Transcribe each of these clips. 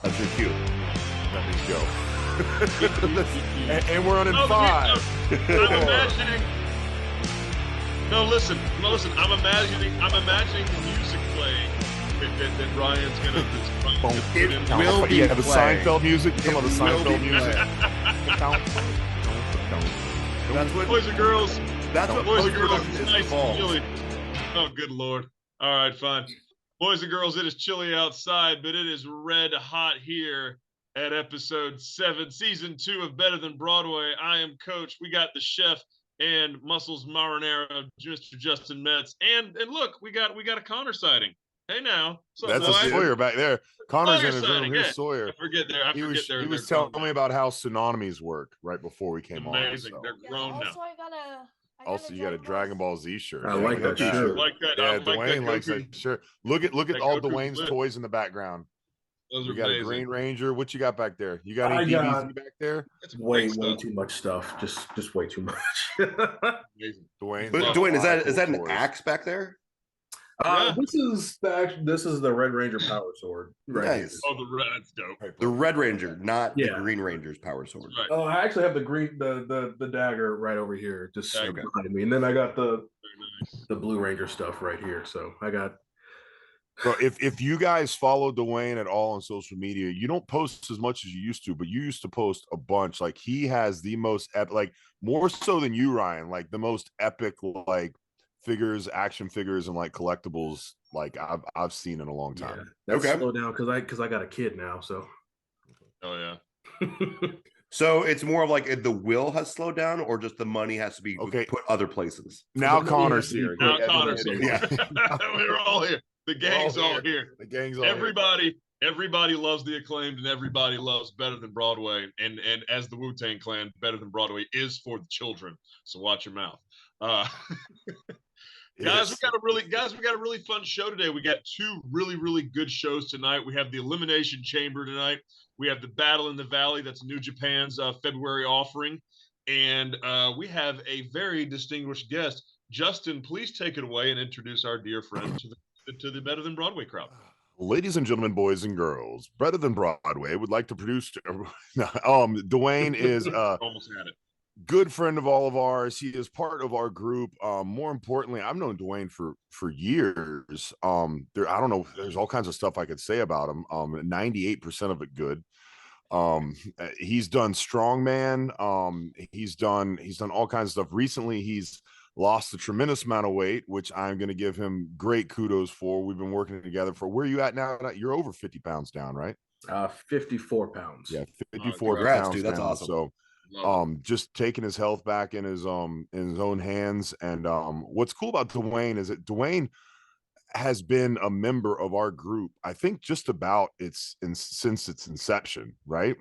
That's your cue. That means go. and we're on in 5. I'm imagining. No, listen. I'm imagining the music playing. That Ryan's gonna. It will be the Seinfeld music. Come on, the Seinfeld music. That's what Boys and girls. That's what Boys and girls. is It's nice fall. and chilly. Oh, good Lord. All right, fine. Boys and girls, it is chilly outside, but it is red hot here at episode 7, season 2 of Better Than Broadway. I am Coach. We got the chef and Muscles Marinara, Mr. Justin Metz, and look, we got a Connor sighting. Hey now, that's a Sawyer back there. Connor's in his room. Here's Sawyer. I forget there. He was telling me about how tsunamis work right before we came on. Amazing. They're grown now. Also, you got a Dragon Ball Z shirt. I like that shirt. Like that. Yeah, Dwayne likes that shirt. Look at all Goku's Dwayne's lit. toys in the background. Those You are got amazing. a Green Ranger. What you got back there? You got any DVZ back there? That's Way great stuff. too much stuff. Just way too much. Amazing. Dwayne. But Dwayne, is that an axe back there? Yeah. This is the Red Ranger power sword. Right. Nice. Oh, that's dope. The Red Ranger, not the Yeah. Green Ranger's power sword. Right. Oh, I actually have the dagger right over here, just Dagger. behind me, and then I got the Very nice. Blue Ranger stuff right here. So I got. Bro, if you guys follow Dwayne at all on social media, you don't post as much as you used to, but you used to post a bunch. Like he has the most like more so than you, Ryan, like the most epic like figures, action figures, and like collectibles like I've seen in a long time. Yeah, Okay. slow down because I got a kid now. So. Oh yeah. So it's more of like the will has slowed down, or just the money has to be put other places. Now So Connor's here. Now Yeah, Connor's here. yeah. We're all here. The gang's all here. The gang's all here. Everybody loves the acclaimed, and everybody loves Better Than Broadway. And as the Wu-Tang Clan, Better Than Broadway is for the children. So watch your mouth. Guys, we got a really fun show today. We got 2 really good shows tonight. We have the Elimination Chamber tonight. We have the Battle in the Valley. That's New Japan's February offering. And we have a very distinguished guest. Justin, please take it away and introduce our dear friend to the Better Than Broadway crowd. Ladies and gentlemen, boys and girls, Better Than Broadway would like to produce. Dwayne is Almost had it. good friend of all of ours. He is part of our group. More importantly, I've known Dwayne for years. I don't know. There's all kinds of stuff I could say about him. 98% of it good. He's done strongman. He's done all kinds of stuff. Recently, he's lost a tremendous amount of weight, which I'm going to give him great kudos for. We've been working together for. Where are you at now? You're over 50 pounds down, right? 54 pounds. Yeah, 54 congrats, pounds dude. That's down. awesome. So just taking his health back in his own hands. And what's cool about Dwayne is that Dwayne has been a member of our group, I think just about since its inception, right?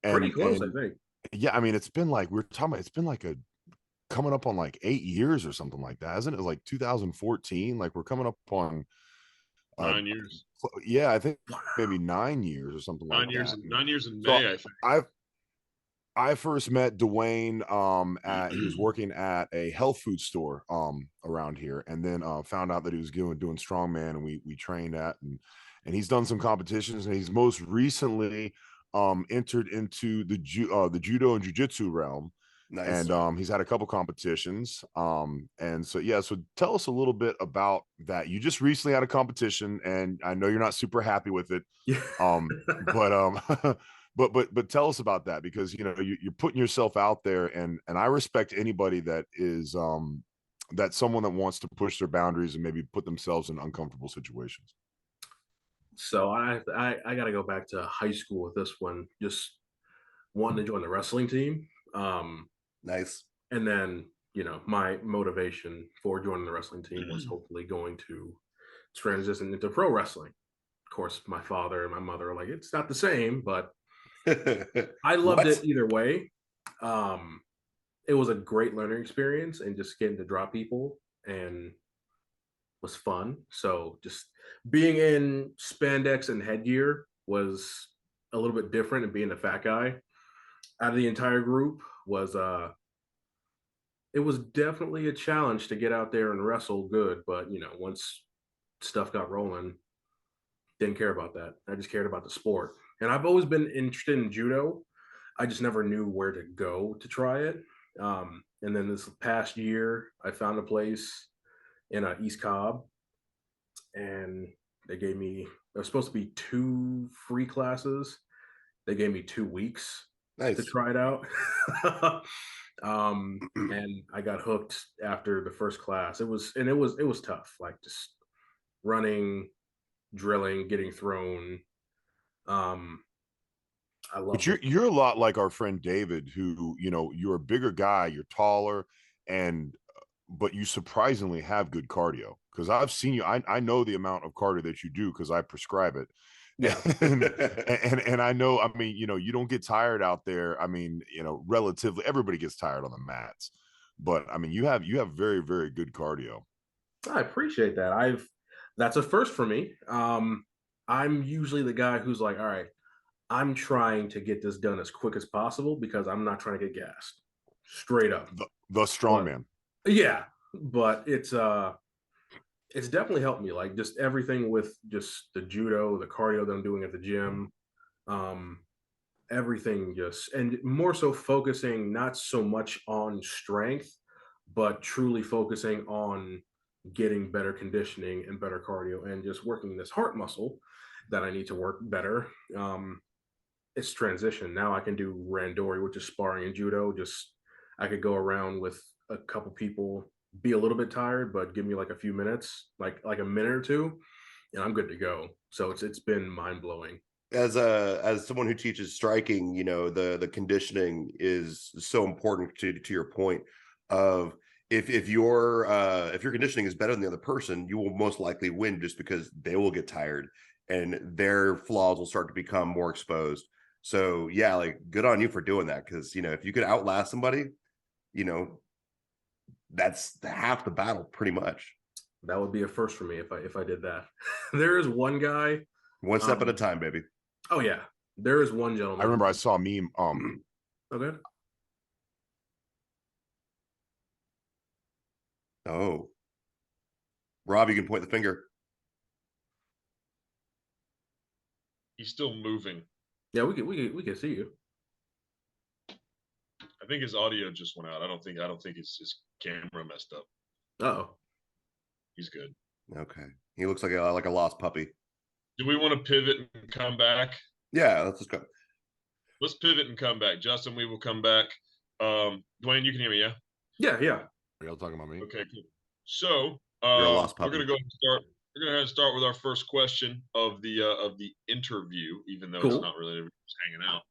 And, Pretty close, I think. Yeah, I mean, it's been like it's been like coming up on like 8 years or something like that, isn't it? Like 2014, like we're coming up on 9 years. Yeah, I think maybe 9 years or something like 9 years. that. 9 years in May, So I think. I first met Dwayne he was working at a health food store around here, and then found out that he was doing strongman, and we trained at, and he's done some competitions, and he's most recently entered into the judo and jiu-jitsu realm. Nice. And he's had a couple competitions. And so tell us a little bit about that. You just recently had a competition, and I know you're not super happy with it. But tell us about that, because you know you're putting yourself out there, and I respect anybody that is that's someone that wants to push their boundaries and maybe put themselves in uncomfortable situations. So I got to go back to high school with this one. Just wanting to join the wrestling team. Nice. And then, my motivation for joining the wrestling team was hopefully going to transition into pro wrestling. Of course, my father and my mother are like, it's not the same, but I loved it either way. It was a great learning experience, and just getting to drop people and was fun. So just being in spandex and headgear was a little bit different, and being the fat guy out of the entire group was it was definitely a challenge to get out there and wrestle good. But once stuff got rolling, didn't care about that. I just cared about the sport. And I've always been interested in judo. I just never knew where to go to try it. And then this past year, I found a place in East Cobb, and they gave me, there was supposed to be 2 free classes. They gave me 2 weeks to try it out. And I got hooked after the first class. It was tough, like just running, drilling, getting thrown. I love. But you're a lot like our friend David, who, you know, you're a bigger guy, you're taller, and but you surprisingly have good cardio. Because I've seen you, I know the amount of cardio that you do because I prescribe it. Yeah. and I know, I mean, you know, you don't get tired out there. I mean, you know, relatively everybody gets tired on the mats, but I mean, you have very, very good cardio. I appreciate that. That's a first for me. I'm usually the guy who's like, all right, I'm trying to get this done as quick as possible because I'm not trying to get gassed. Straight up. The strong man. Yeah, but it's definitely helped me. Like just everything with just the judo, the cardio that I'm doing at the gym, everything just, and more so focusing not so much on strength, but truly focusing on getting better conditioning and better cardio and just working this heart muscle that I need to work better. It's transition. Now I can do randori, which is sparring in judo. Just I could go around with a couple people, be a little bit tired, but give me like a few minutes, like a minute or two, and I'm good to go. So it's been mind blowing. As someone who teaches striking, you know, the conditioning is so important to your point of if your conditioning is better than the other person, you will most likely win just because they will get tired and their flaws will start to become more exposed. So yeah, like good on you for doing that, because you know, if you could outlast somebody, you know, that's half the battle pretty much. That would be a first for me if I did that. There is one guy, one step at a time, baby. Oh yeah, there is one gentleman. I remember I saw a meme. Okay. Oh, Rob, you can point the finger. He's still moving. Yeah, we can see you. I think his audio just went out. I don't think his camera messed up. Uh-oh. He's good. Okay. He looks like a lost puppy. Do we want to pivot and come back? Yeah, let's just go. Let's pivot and come back. Justin, we will come back. Dwayne, you can hear me, yeah? Yeah. Are y'all talking about me? Okay, cool. So You're a lost puppy. Uh-huh. we're gonna go and start. We're gonna start with our first question of the interview, even though Cool. it's not really just hanging out.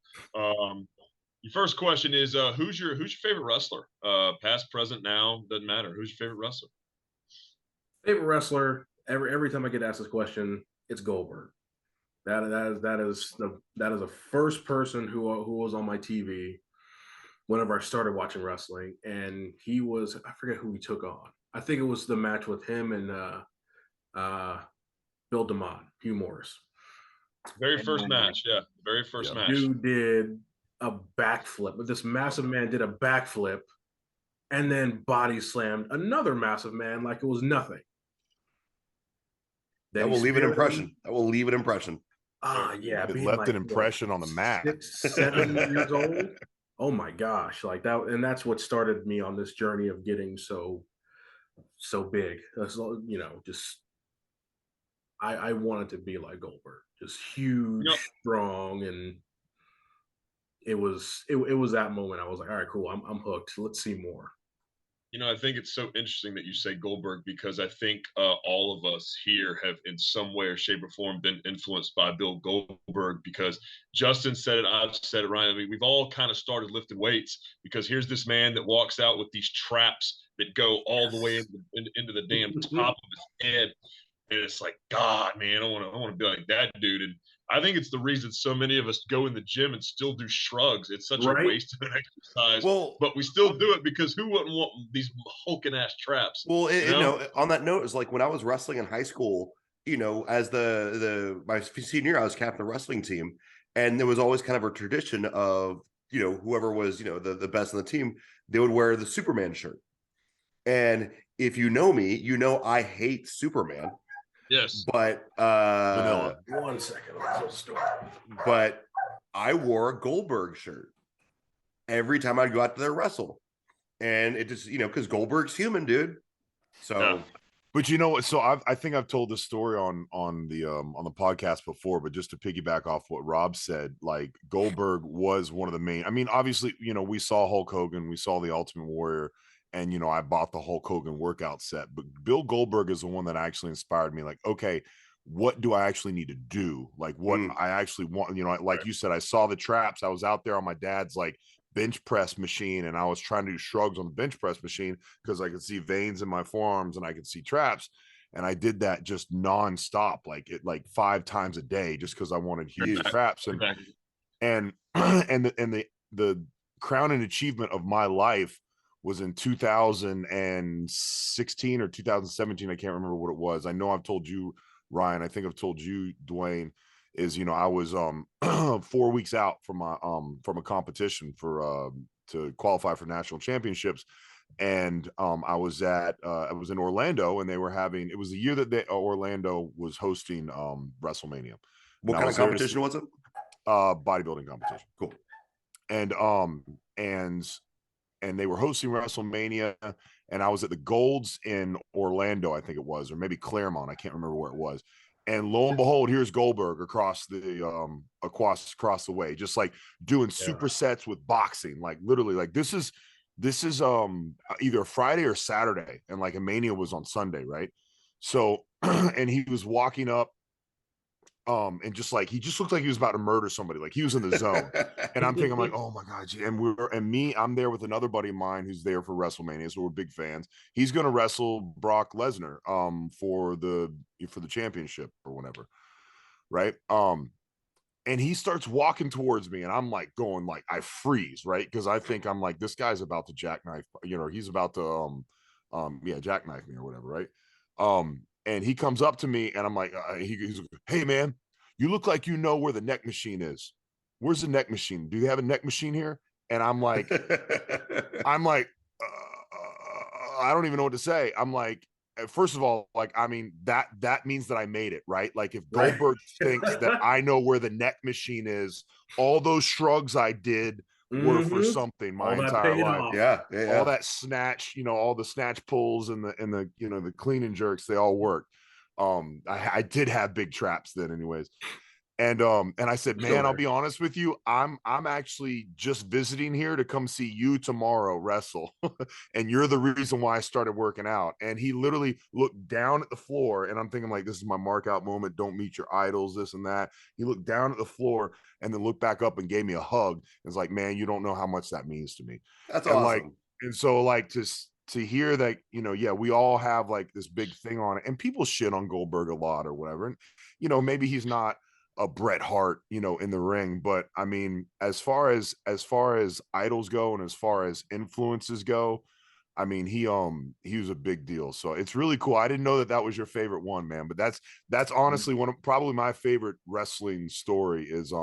Your first question is who's your favorite wrestler? Past, present, now, doesn't matter. Who's your favorite wrestler? Favorite wrestler. Every time I get asked this question, it's Goldberg. That is the first person who was on my TV whenever I started watching wrestling, and he was, I forget who he took on. I think it was the match with him and Bill DeMott, Hugh Morris. Very first match. Dude did a backflip. This massive man did a backflip and then body slammed another massive man like it was nothing. That will leave an impression. Yeah. It left an impression on the mat. 6, 7 years old. Oh my gosh. Like that. And that's what started me on this journey of getting so big. That's, you know, just, I wanted to be like Goldberg, just huge, strong. And it was that moment. I was like, all right, cool. I'm hooked. Let's see more. You know, I think it's so interesting that you say Goldberg, because I think all of us here have in some way or shape or form been influenced by Bill Goldberg, because Justin said it, I've said it, Ryan. I mean, we've all kind of started lifting weights because here's this man that walks out with these traps that go all the way into the damn top of his head. And it's like, God, man, I want to be like that dude. And I think it's the reason so many of us go in the gym and still do shrugs. It's such a waste of an exercise. Well, but we still do it because who wouldn't want these hulking ass traps? Well, you know, on that note, it's like when I was wrestling in high school, you know, as my senior year, I was captain of the wrestling team. And there was always kind of a tradition of, you know, whoever was, you know, the best in the team, they would wear the Superman shirt. And if you know me, you know I hate Superman. Yes. But vanilla. 1 second. Let's go store. But I wore a Goldberg shirt every time I'd go out to their wrestle. And it just, because Goldberg's human, dude. So, Yeah. But you know what? So I think I've told this story on the podcast before, but just to piggyback off what Rob said, like Goldberg was one of the main. I mean, obviously, we saw Hulk Hogan, we saw the Ultimate Warrior, and I bought the Hulk Hogan workout set. But Bill Goldberg is the one that actually inspired me. Like, okay, what do I actually need to do? Like, what I actually want? Like you said, I saw the traps. I was out there on my dad's like bench press machine, and I was trying to do shrugs on the bench press machine because I could see veins in my forearms and I could see traps, and I did that just nonstop, like 5 times a day, just because I wanted huge traps. And the crowning achievement of my life was in 2016 or 2017. I can't remember what it was. I know I've told you, Ryan. I think I've told you, Dwayne. Is I was 4 weeks out from a competition for to qualify for national championships, and I was in Orlando, and they were having, it was the year that Orlando was hosting WrestleMania. what kind of competition was it? Bodybuilding competition. Cool. And they were hosting WrestleMania, and I was at the Golds in Orlando, I think it was, or maybe Claremont, I can't remember where it was. And lo and behold, here's Goldberg across the way, just like doing supersets with boxing, like literally, like this is either Friday or Saturday, and like a Mania was on Sunday, right? So, and he was walking up, and just like he just looked like he was about to murder somebody, like he was in the zone. And I'm thinking, I'm like, oh my god. And I'm there with another buddy of mine who's there for WrestleMania, so we're big fans. He's gonna wrestle Brock Lesnar for the championship or whatever, right? And he starts walking towards me, and I'm like going, like, I freeze, right? Because I think, I'm like, this guy's about to jackknife, he's about to jackknife me or whatever, right? And he comes up to me, and I'm like, he's like, hey man, you look like you know where the neck machine is. Where's the neck machine? Do they have a neck machine here? And I'm like, I don't even know what to say. I'm like, first of all, like, I mean, that means that I made it, right? Like, if Goldberg thinks that I know where the neck machine is, all those shrugs I did were for something my entire life. Yeah. All that snatch, all the snatch pulls and the the clean and jerks, they all worked. I did have big traps then, anyways. And I said, man, I'll be honest with you, I'm actually just visiting here to come see you tomorrow wrestle. And you're the reason why I started working out. And he literally looked down at the floor, and I'm thinking, like, this is my mark out moment. Don't meet your idols, this and that. He looked down at the floor and then looked back up and gave me a hug. It's like, man, you don't know how much that means to me. That's and awesome. Like, and so, like, to hear that, we all have like this big thing on it, and people shit on Goldberg a lot or whatever. And, maybe he's not a Bret Hart, in the ring, but I mean, as far as idols go, and as far as influences go, I mean, he was a big deal. So it's really cool. I didn't know that was your favorite one, man, but that's honestly one of probably my favorite wrestling story is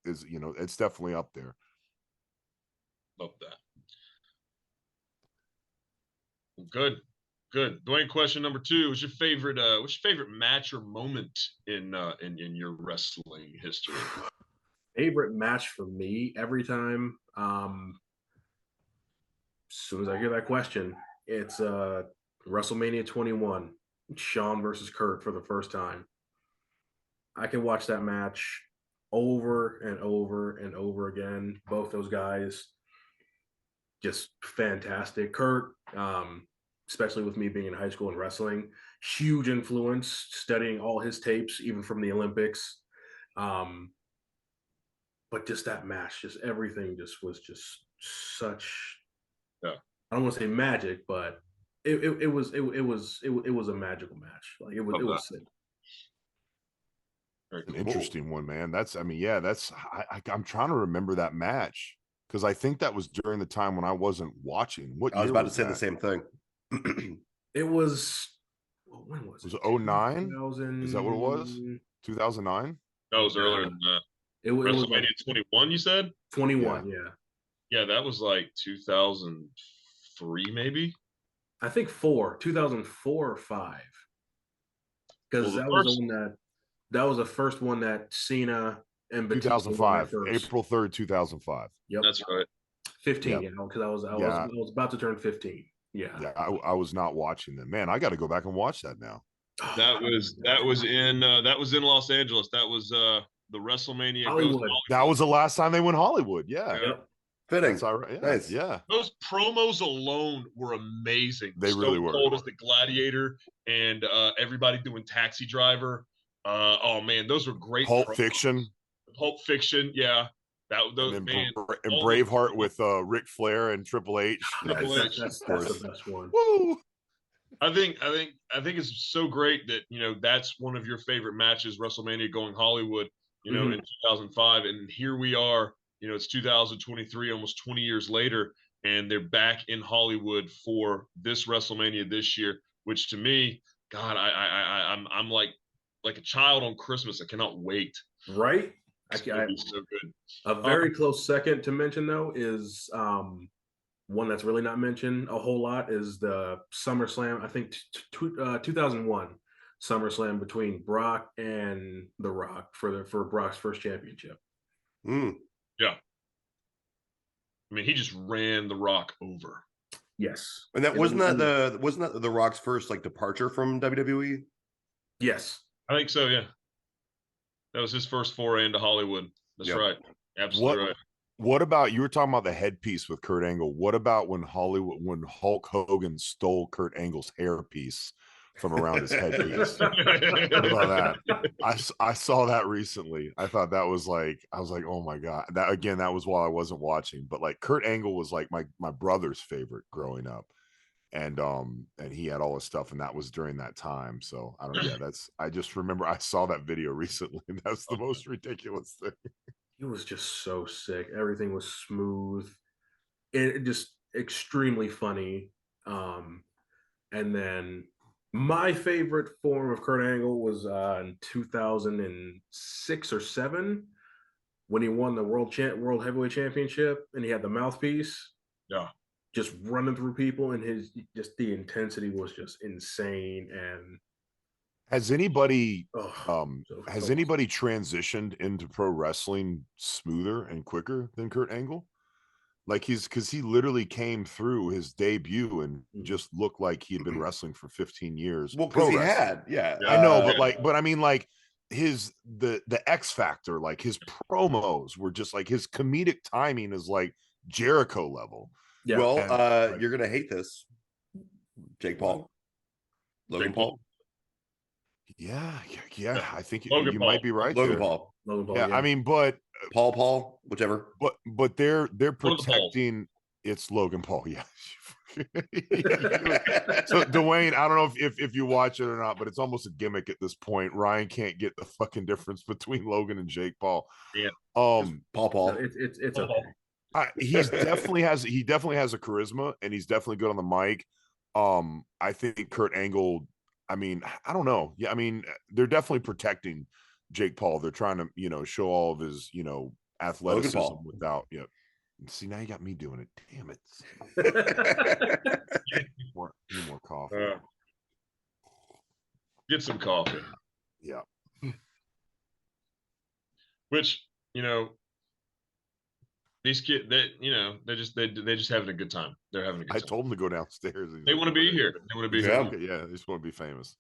it's definitely up there. Love that. Good. Dwayne, question number 2. What's your favorite match or moment in your wrestling history? Favorite match for me every time. As soon as I hear that question, it's WrestleMania 21, Shawn versus Kurt for the first time. I can watch that match over and over and over again. Both those guys, just fantastic. Kurt, especially with me being in high school and wrestling, huge influence, studying all his tapes, even from the Olympics. But just that match, just everything was just such, I don't want to say magic, but it was a magical match. Like, it was sick. An interesting one, man. I'm trying to remember that match, because I think that was during the time when I wasn't watching. I was about to say the same thing. It was, when was it? Was it 09? Is that what it was? 2009? That was earlier than that. It was WrestleMania 21, you said? 21, yeah. Yeah, that was like 2003, maybe? I think 2004 or 5. Because that was the one that That was the first one that Cena and Batista won 2005, first. April 3rd, 2005. Yep, That's right. 15. Yep. You know, because I Yeah. was about to turn 15. Yeah. Yeah, I was not watching them. Man, I got to go back and watch that now. That was in Los Angeles. That was the WrestleMania Hollywood. That was the last time they went Hollywood. Yeah. Yeah. Yep. Fitting. That's all right. Yeah. Nice. Yeah. Those promos alone were amazing. They Stone really were. Cold as the Gladiator and everybody doing Taxi Driver. Oh man, those were great. Pulp promos. Fiction. Pulp Fiction, yeah. Those And man, Braveheart with Ric Flair and Triple H. That's the best one. Woo! I think it's so great that that's one of your favorite matches, WrestleMania going Hollywood, in 2005, and here we are. It's 2023, almost 20 years later, and they're back in Hollywood for this WrestleMania this year. Which to me, God, I'm like a child on Christmas. I cannot wait. Right? It's gonna be so good. A very close second to mention though is one that's really not mentioned a whole lot is the SummerSlam. I think 2001 SummerSlam between Brock and The Rock for Brock's first championship. Yeah. I mean, he just ran The Rock over. Yes. And that wasn't that the Rock's first like departure from WWE? Yes. I think so, yeah. That was his first foray into Hollywood. That's right. Absolutely right. What about, you were talking about the headpiece with Kurt Angle. What about when Hulk Hogan stole Kurt Angle's hairpiece from around his headpiece? What about that? I saw that recently. I thought that was like, I was like, oh my God. That was while I wasn't watching. But like Kurt Angle was like my brother's favorite growing up. And he had all his stuff, and that was during that time. So I don't know. I just remember I saw that video recently. That's the most ridiculous thing. He was just so sick. Everything was smooth. It just extremely funny. And then my favorite form of Kurt Angle was in 2006 or 7 when he won the World Heavyweight Championship and he had the mouthpiece. Yeah. Just running through people, and the intensity was just insane. And has anybody transitioned into pro wrestling smoother and quicker than Kurt Angle? Like because he literally came through his debut and just looked like he had been wrestling for 15 years. Well, because he had, I know, but I mean, like the X Factor, like his promos were just like his comedic timing is like Jericho level. Yeah. Well, you're gonna hate this, Jake Paul, Logan Paul. Yeah. I think you might be right. Logan Paul. Yeah, I mean, but Paul, whichever. But they're protecting. It's Logan Paul. Yeah. So Dwayne, I don't know if you watch it or not, but it's almost a gimmick at this point. Ryan can't get the fucking difference between Logan and Jake Paul. Yeah. Paul. It's okay. He definitely has a charisma, and he's definitely good on the mic. I think Kurt Angle, I mean, I don't know. Yeah, I mean, they're definitely protecting Jake Paul. They're trying to, show all of his, athleticism without, See, now you got me doing it. Damn it. Need more coffee. Get some coffee. Yeah. Which, these kids, they're just having a good time. They're having a good time. I told them to go downstairs. They want to be here. They want to be here. Yeah, they just want to be famous.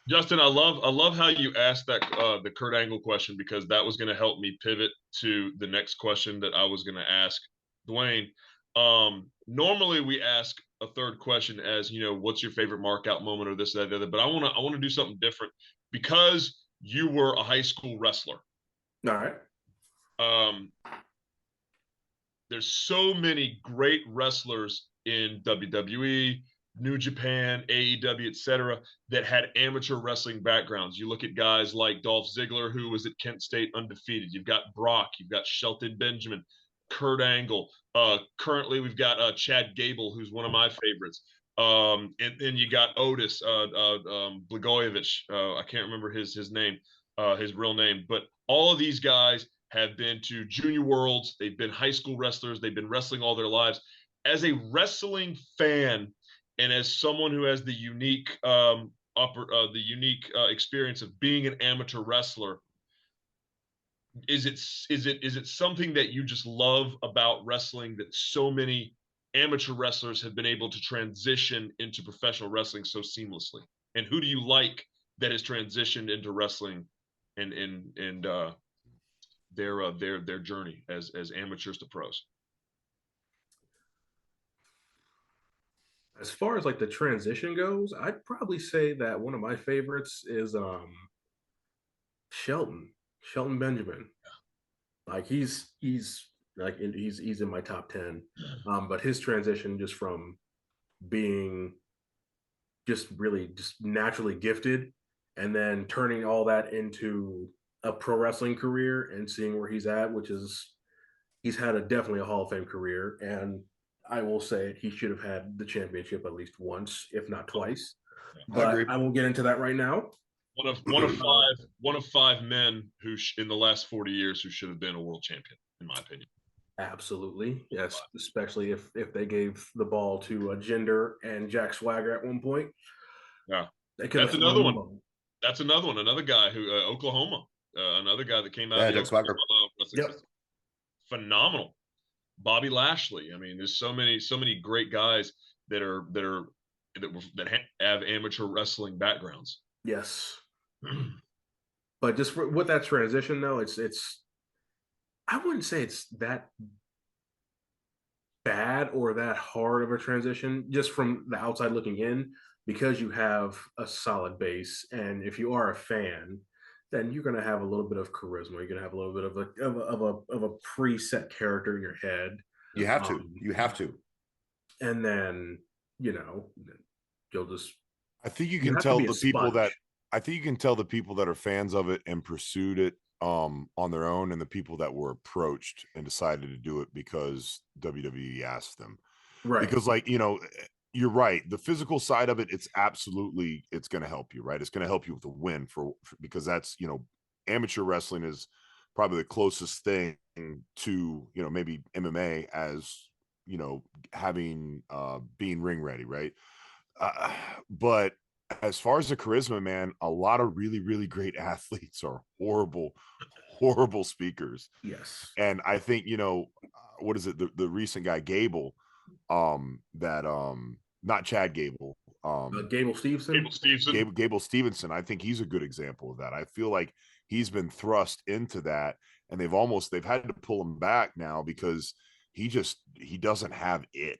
Justin, I love how you asked that the Kurt Angle question, because that was going to help me pivot to the next question that I was going to ask Dwayne. Normally we ask a third question as, what's your favorite mark out moment or this, that, the other, but I want to do something different because you were a high school wrestler. All right. There's so many great wrestlers in WWE, New Japan, AEW, etc., that had amateur wrestling backgrounds. You look at guys like Dolph Ziggler, who was at Kent State undefeated. You've got Brock, you've got Shelton Benjamin, Kurt Angle. Currently, we've got Chad Gable, who's one of my favorites. And then you got Otis Blagojevich. I can't remember his name, his real name, but all of these guys have been to junior worlds. They've been high school wrestlers. They've been wrestling all their lives. As a wrestling fan, and as someone who has the unique experience of being an amateur wrestler, is it something that you just love about wrestling that so many amateur wrestlers have been able to transition into professional wrestling so seamlessly? And who do you like that has transitioned into wrestling and their journey as amateurs to pros? As far as like the transition goes, I'd probably say that one of my favorites is Shelton Benjamin. Like he's like he's in my top 10. But his transition just from being just really just naturally gifted and then turning all that into a pro wrestling career and seeing where he's at, which is he's had definitely a Hall of Fame career. And I will say he should have had the championship at least once, if not twice. But I won't get into that right now. One of five men who in the last 40 years who should have been a world champion, in my opinion. Absolutely, yes. Especially if they gave the ball to Jinder and Jack Swagger at one point. Yeah, that's another one. That's another one. Another guy who Oklahoma, another guy that came out. Yeah, Jack Swagger. Yep. Phenomenal. Bobby Lashley. I mean, there's so many great guys that have amateur wrestling backgrounds. Yes. But just with that transition though, it's I wouldn't say it's that bad or that hard of a transition just from the outside looking in, because you have a solid base, and if you are a fan, then you're going to have a little bit of charisma. You're going to have a little bit of a preset character in your head. You have to. And then, you'll just. I think you can tell the people that. I think you can tell the people that are fans of it and pursued it on their own, and the people that were approached and decided to do it because WWE asked them. Right. Because you're right. The physical side of it, it's going to help you, right? It's going to help you with the win because that's, amateur wrestling is probably the closest thing to, maybe MMA as, having being ring ready, right? But as far as the charisma, man, a lot of really, really great athletes are horrible speakers. Yes. And I think, what is it? The recent guy, Gable, not Chad Gable, Gable Stevenson. Gable Stevenson. I think he's a good example of that. I feel like he's been thrust into that, and they've had to pull him back now because he doesn't have it.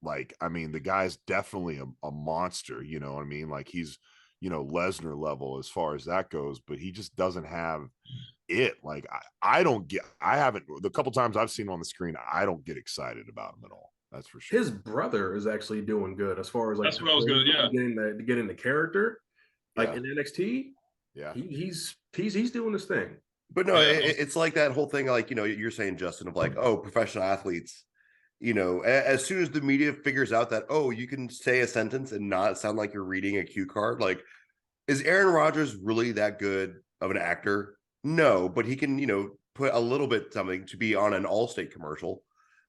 Like, I mean, the guy's definitely a monster, you know what I mean? Like he's, Lesnar level as far as that goes, but he just doesn't have it. Like I haven't, the couple times I've seen him on the screen, I don't get excited about him at all. That's for sure. His brother is actually doing good as far as like that's what I was gonna getting the character, like in NXT. Yeah, he's doing his thing. But no, it's like that whole thing, like you're saying, Justin, of like, oh, professional athletes. As soon as the media figures out that, oh, you can say a sentence and not sound like you're reading a cue card, like, is Aaron Rodgers really that good of an actor? No, but he can, put a little bit something to be on an Allstate commercial.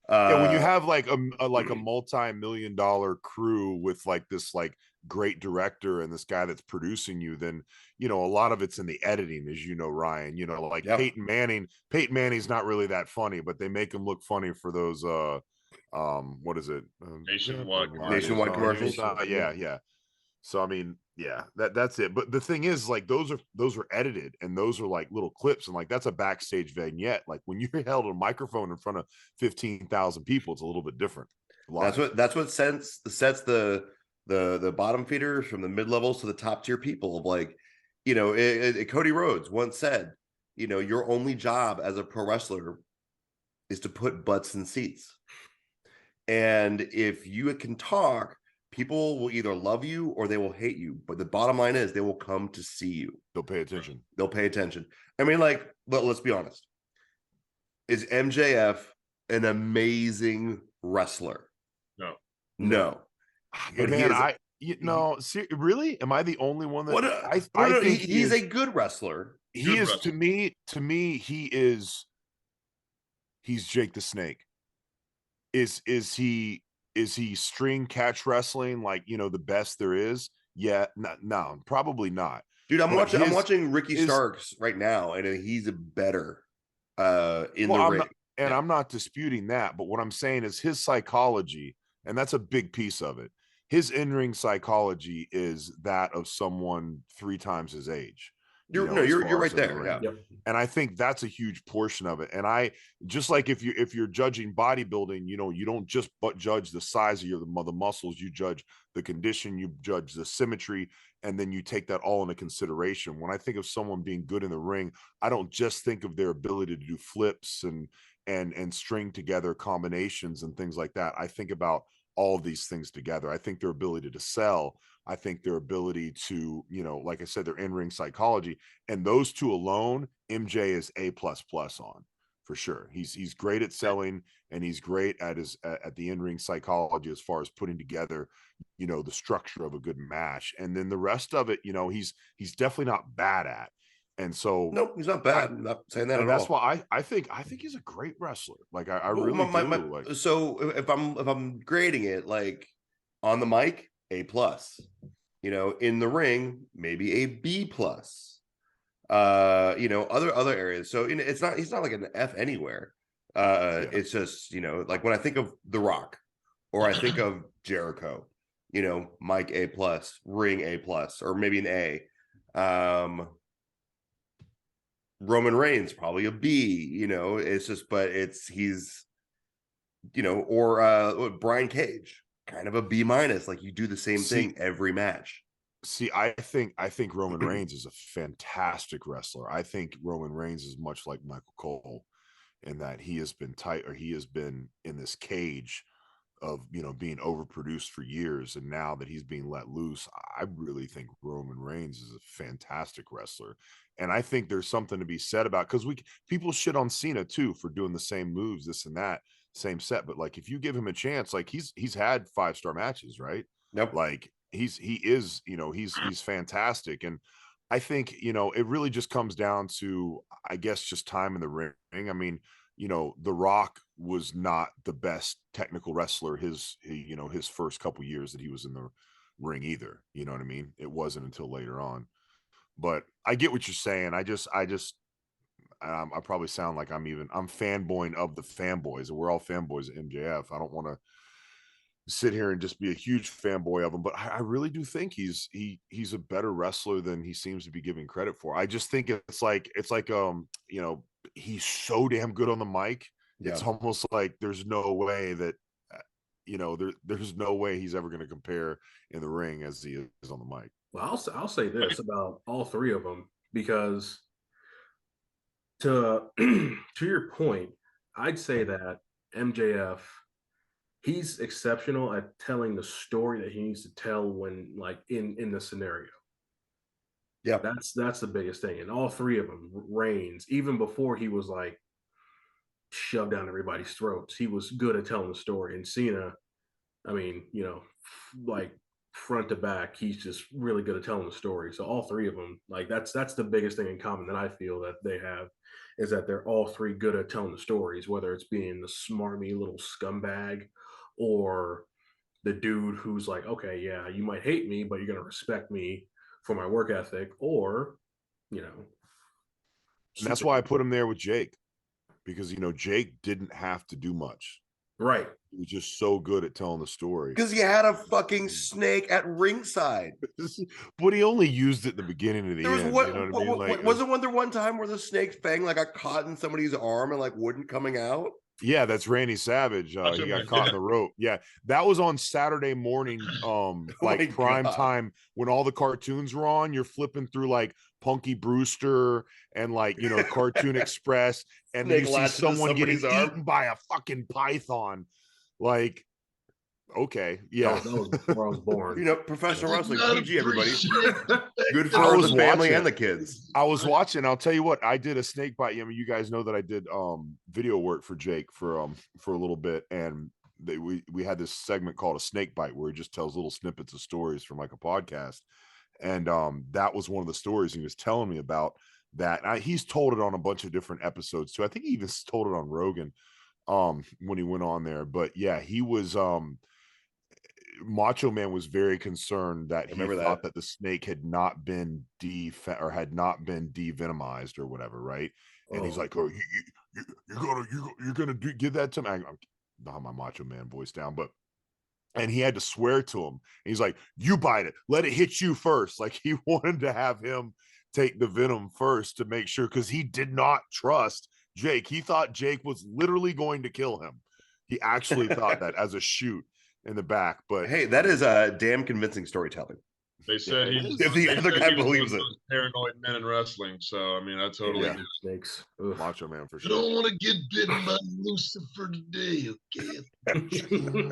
When you have like a multi-million-dollar crew with like this like great director and this guy that's producing you, then a lot of it's in the editing, as Ryan. Like Peyton Manning's not really that funny, but they make him look funny for those what is it? Nationwide commercials. Yeah. So I mean, yeah, that's it. But the thing is, like, those are edited, and those are like little clips, and like that's a backstage vignette. Like when you're held a microphone in front of 15,000 people, it's a little bit different. That's what sets the bottom feeders from the mid levels to the top tier people. Of like, Cody Rhodes once said, your only job as a pro wrestler is to put butts in seats. And if you can talk, people will either love you or they will hate you. But the bottom line is they will come to see you. They'll pay attention. I mean, like, let's be honest. Is MJF an amazing wrestler? No. But man, really? Am I the only one that I think he's a good wrestler? He is to me, he's Jake the Snake. Is he string catch wrestling like the best there is? Yeah, no, probably not. Dude, I'm watching Ricky Starks right now, and he's better. in the ring. I'm not disputing that, but what I'm saying is his psychology, and that's a big piece of it. His in-ring psychology is that of someone 3 times his age. You're right there. Yeah. Yep. And I think that's a huge portion of it. And I just like if you're judging bodybuilding, you don't just judge the size of the muscles, you judge the condition, you judge the symmetry, and then you take that all into consideration. When I think of someone being good in the ring, I don't just think of their ability to do flips and string together combinations and things like that. I think about all of these things together. I think their ability to sell, I think their ability to, like I said, their in-ring psychology, and those two alone, MJ is A++ on for sure. He's great at selling, and he's great at the in-ring psychology as far as putting together, the structure of a good match. And then the rest of it, he's definitely not bad at. And so no, he's not bad. I'm not saying that at all. That's why I think he's a great wrestler. Like I really do. So if I'm grading it, like on the mic, A+, in the ring, maybe a B+. Other areas. So he's not like an F anywhere. It's just, like when I think of The Rock or I think of Jericho, mic A+, ring A+, or maybe an A. Roman Reigns probably a B, it's just, but he's or Brian Cage, kind of a B-, like you do the same thing every match. See, I think Roman Reigns is a fantastic wrestler. I think Roman Reigns is much like Michael Cole in that he has been in this cage of being overproduced for years, and now that he's being let loose, I really think Roman Reigns is a fantastic wrestler. And I think there's something to be said about, because people shit on Cena too for doing the same moves, this and that, same set, but like if you give him a chance, like he's had 5-star matches, right? Nope. Like he's fantastic. And I think it really just comes down to, I guess, just time in the ring. I mean, The Rock was not the best technical wrestler his first couple years that he was in the ring either. You know what I mean? It wasn't until later on. But I get what you're saying. I probably sound like I'm fanboying of the fanboys, and we're all fanboys of MJF. I don't want to sit here and just be a huge fanboy of him, but I really do think he's a better wrestler than he seems to be giving credit for. I just think it's like he's so damn good on the mic. Yeah. It's almost like there's no way that there's no way he's ever going to compare in the ring as he is on the mic. Well, I'll say this about all 3 of them, because to your point, I'd say that MJF, he's exceptional at telling the story that he needs to tell when, like, in the scenario. Yeah, that's the biggest thing. And all 3 of them, Reigns, even before he was like shoved down everybody's throats, he was good at telling the story. And Cena, I mean, like front to back, he's just really good at telling the story. So all 3 of them, like that's the biggest thing in common that I feel that they have, is that they're all 3 good at telling the stories, whether it's being the smarmy little scumbag or the dude who's like, okay, yeah, you might hate me, but you're going to respect me for my work ethic, or, And that's why I put him there with Jake, because, Jake didn't have to do much. Right. He was just so good at telling the story. Because he had a fucking snake at ringside. But he only used it at the beginning of the end. Wasn't there one time where the snake's fang got caught in somebody's arm and wouldn't coming out? Yeah, that's Randy Savage. He got caught in the rope. Yeah, that was on Saturday morning, prime time when all the cartoons were on. You're flipping through Punky Brewster and Cartoon Express, and then you see someone getting eaten by a fucking python. Okay, yeah, that was before I was born. Professional wrestling, PG, everybody. Good for the family and the kids. I was watching. I'll tell you what, I did a snake bite. I mean, you guys know that I did video work for Jake for a little bit, and we had this segment called a snake bite where he just tells little snippets of stories from a podcast, and that was one of the stories he was telling me about. That he's told it on a bunch of different episodes too. I think he even told it on Rogan when he went on there. But yeah, he was Macho Man was very concerned that he thought that the snake had not been devenomized or whatever, right? And he's like, "Oh, you're gonna give that to me. I don't have my Macho Man voice down, but and he had to swear to him. And he's like, "You bite it, let it hit you first." Like he wanted to have him take the venom first to make sure, because he did not trust Jake. He thought Jake was literally going to kill him. He actually thought that as a shoot in the back. But hey, that is a damn convincing storytelling. They said Yeah, he was, if the they other said guy he was one believes of it. those paranoid men in wrestling. So I mean, I totally Yeah. get it. Snakes. Ugh. Macho Man for I sure. don't want to get bitten by Lucifer today, okay?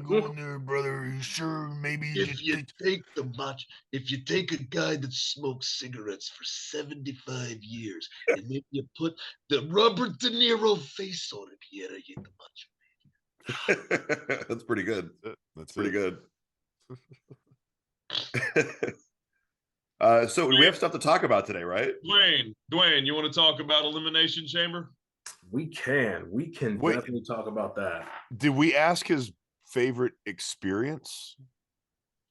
Go in there, brother. You sure? Maybe If you take a guy that smokes cigarettes for 75 years and then you put the Robert De Niro face on him, yeah, you get the macho. That's pretty good. That's Pretty it. good. So we have stuff to talk about today, right? Dwayne, you want to talk about Elimination Chamber? We can Wait. definitely talk about that. Did we ask his favorite experience?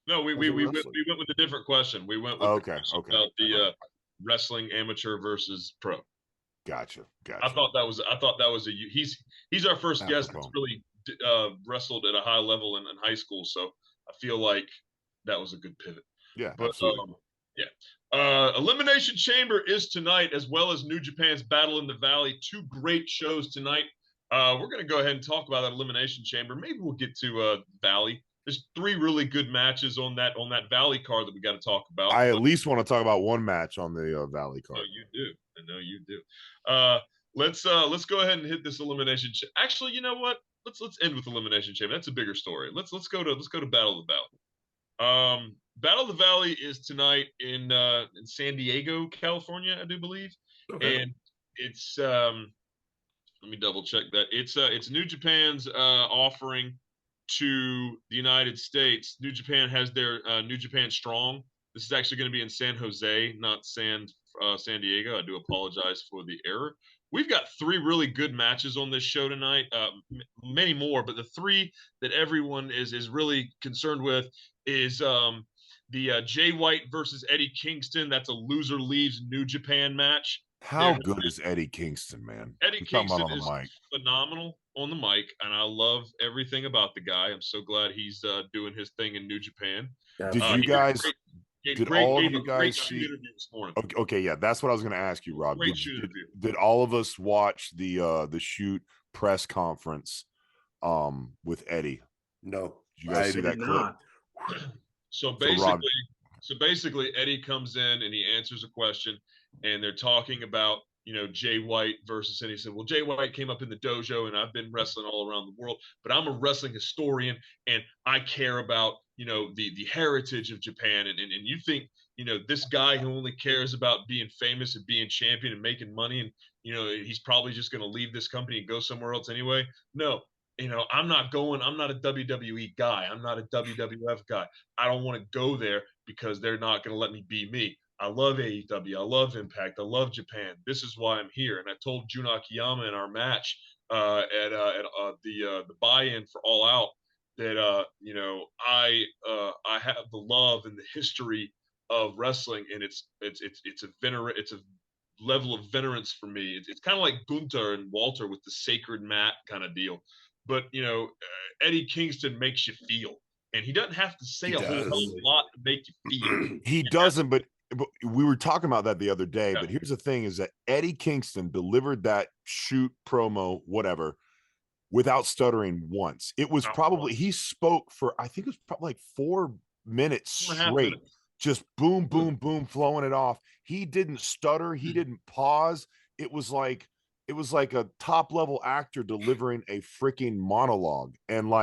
No, we went with a different question. We went with the question about the wrestling amateur versus pro. Gotcha. I thought that was he's our first guest that's really wrestled at a high level in high school, so I feel like that was a good pivot. Yeah, but absolutely. Elimination Chamber is tonight, as well as New Japan's Battle in the Valley. Two great shows tonight. We're going to go ahead and talk about that Elimination Chamber. Maybe we'll get to Valley. There's three really good matches on that Valley card that we got to talk about. I at least want to talk about one match on the Valley card. Oh, you do. I know you do. Let's go ahead and hit this Elimination. Actually, you know what? Let's end with Elimination Chamber. That's a bigger story. Let's go to Battle of the Valley. Battle of the Valley is tonight in San Diego, California, I do believe. Okay. And it's let me double check that. It's New Japan's offering to the United States. New Japan has their New Japan Strong. This is actually going to be in San Jose, not San Diego. I do apologize for the error. We've got three really good matches on this show tonight. Many more, but the three that everyone is really concerned with is the Jay White versus Eddie Kingston. That's a loser leaves New Japan match. How good is Eddie Kingston, man? Eddie Kingston is phenomenal on the mic, and I love everything about the guy. I'm so glad he's doing his thing in New Japan. Did you guys? Did all of you guys see? Okay, yeah, that's what I was going to ask you, Rob. Did all of us watch the shoot press conference with Eddie? No. Did you guys see that clip? So basically, Eddie comes in and he answers a question, and they're talking about, Jay White versus, and he said, well, Jay White came up in the dojo and I've been wrestling all around the world, but I'm a wrestling historian and I care about, the heritage of Japan. And you think, this guy who only cares about being famous and being champion and making money, and, he's probably just going to leave this company and go somewhere else anyway. No, I'm not a WWE guy. I'm not a WWF guy. I don't want to go there because they're not going to let me be me. I love AEW. I love Impact. I love Japan. This is why I'm here. And I told Jun Akiyama in our match at the buy-in for All Out that I have the love and the history of wrestling, and it's a level of venerance for me. It's kind of like Gunther and Walter with the sacred mat kind of deal. But, Eddie Kingston makes you feel. And he doesn't have to say a whole lot to make you feel. He doesn't, but we were talking about that the other day. Yeah. But here's the thing is that Eddie Kingston delivered that shoot promo, whatever, without stuttering once. It was probably, he spoke for, I think it was probably like 4 minutes straight. Just boom, boom, boom, flowing it off. He didn't stutter. He didn't pause. It was like a top level actor delivering a freaking monologue, and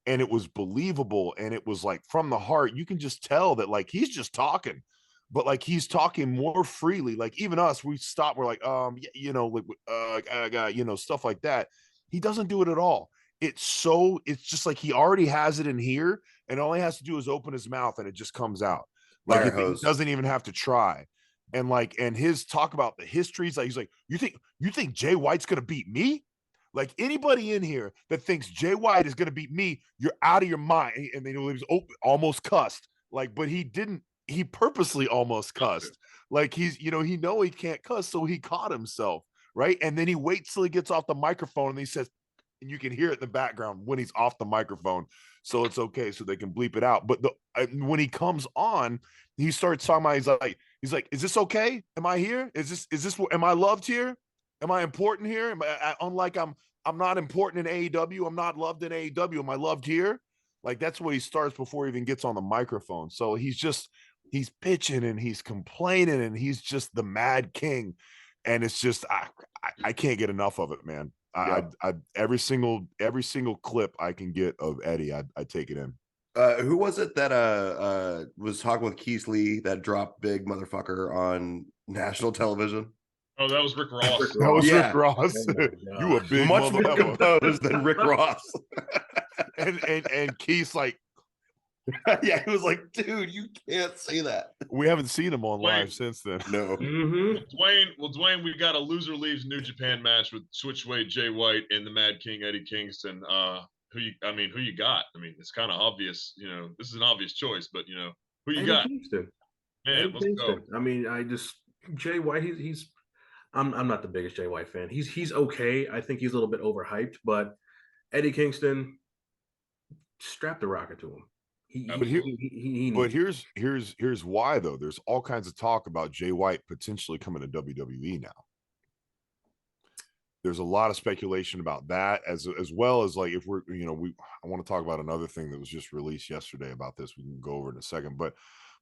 it was believable, and it was like from the heart. You can just tell that he's just talking, but he's talking more freely. Even us, we stop. We're like, stuff like that. He doesn't do it at all. It's just like he already has it in here, and all he has to do is open his mouth, and it just comes out. He doesn't even have to try. And his talk about the histories, he's like, you think Jay White's gonna beat me? Anybody in here that thinks Jay White is gonna beat me, you're out of your mind. And they know he was almost cussed, but he didn't. He purposely almost cussed. He can't cuss, so he caught himself right? And then he waits till he gets off the microphone and he says, and you can hear it in the background when he's off the microphone. So it's okay. So they can bleep it out. But when he comes on, he starts talking about, he's like, is this okay? Am I here? Am I loved here? Am I important here? Unlike I'm not important in AEW. I'm not loved in AEW. Am I loved here? Like, that's what he starts before he even gets on the microphone. So he's pitching and he's complaining and he's just the Mad King. And it's just, I can't get enough of it, man. Yeah. Every single clip I can get of Eddie, I take it in. Who was it that was talking with Keith Lee that dropped big motherfucker on national television? Oh, that was Rick Ross. That was Yeah. Rick Ross. Oh You a big Much more motherfucker. composed than Rick Ross. and Keith's like, yeah, he was like, dude, you can't say that. we haven't seen him on Wait. live since then. No. Dwayne, we got a loser leaves New Japan match with Switchweight Jay White and the Mad King Eddie Kingston. Who you got? I mean, it's kind of obvious. You know, this is an obvious choice, but you know, who you Eddie got? Kingston. Man, Eddie let's Kingston. go. I mean, Jay White. I'm not the biggest Jay White fan. He's okay. I think he's a little bit overhyped, but Eddie Kingston, strap the rocket to him. Here's why though. There's all kinds of talk about Jay White potentially coming to WWE now. There's a lot of speculation about that, as well as like, if we're, I want to talk about another thing that was just released yesterday about this. We can go over in a second, but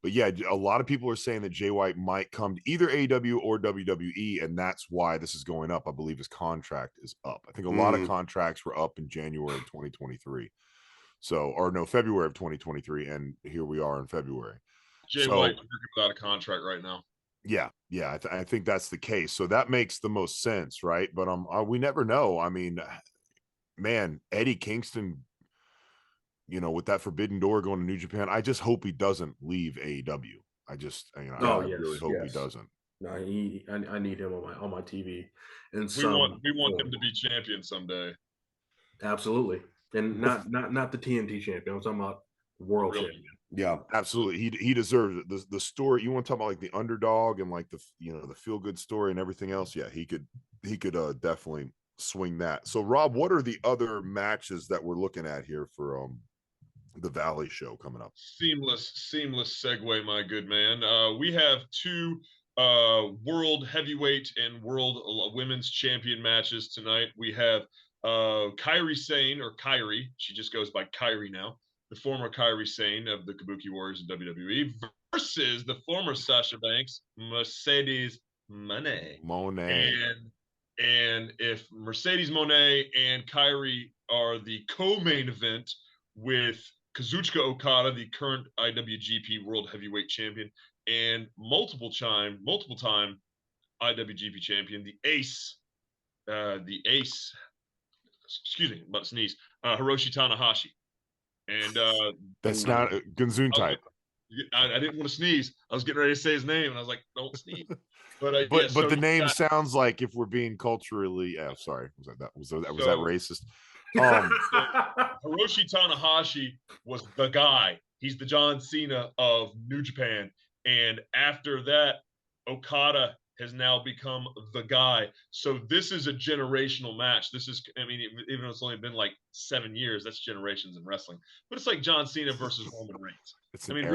yeah, a lot of people are saying that Jay White might come to either AEW or WWE, and that's why this is going up. I believe his contract is up. I think a lot of contracts were up in January of 2023. February of 2023, and here we are in February. Jay White without a contract right now. Yeah, I think that's the case. So that makes the most sense, right? But we never know. I mean, man, Eddie Kingston, with that forbidden door going to New Japan, I just hope he doesn't leave AEW. I really hope he doesn't. No, I need him on my TV. And we want him to be champion someday. Absolutely. And not the TNT champion. I'm talking about world champion. Yeah, absolutely. He deserves it. The story, you want to talk about like the underdog and like the feel good story and everything else. Yeah, he could definitely swing that. So Rob, what are the other matches that we're looking at here for the Valley show coming up? Seamless segue, my good man. We have two world heavyweight and world women's champion matches tonight. We have Kairi Sane, or Kairi, she just goes by Kairi now, the former Kairi Sane of the Kabuki Warriors in WWE, versus the former Sasha Banks, Mercedes Moné. And if Mercedes Moné and Kairi are the co-main event with Kazuchika Okada, the current IWGP World Heavyweight Champion, and multiple time IWGP Champion, the ace, excuse me, about to sneeze, Hiroshi Tanahashi. And that's not Gunzoon type. I didn't want to sneeze. I was getting ready to say his name, and I was like, "Don't sneeze." But the name sounds like, if we're being culturally, sorry, was that racist? Hiroshi Tanahashi was the guy. He's the John Cena of New Japan, and after that, Okada has now become the guy. So this is a generational match. This is, I mean, even though it's only been like 7 years, that's generations in wrestling. But it's like John Cena versus Roman Reigns. It's Cena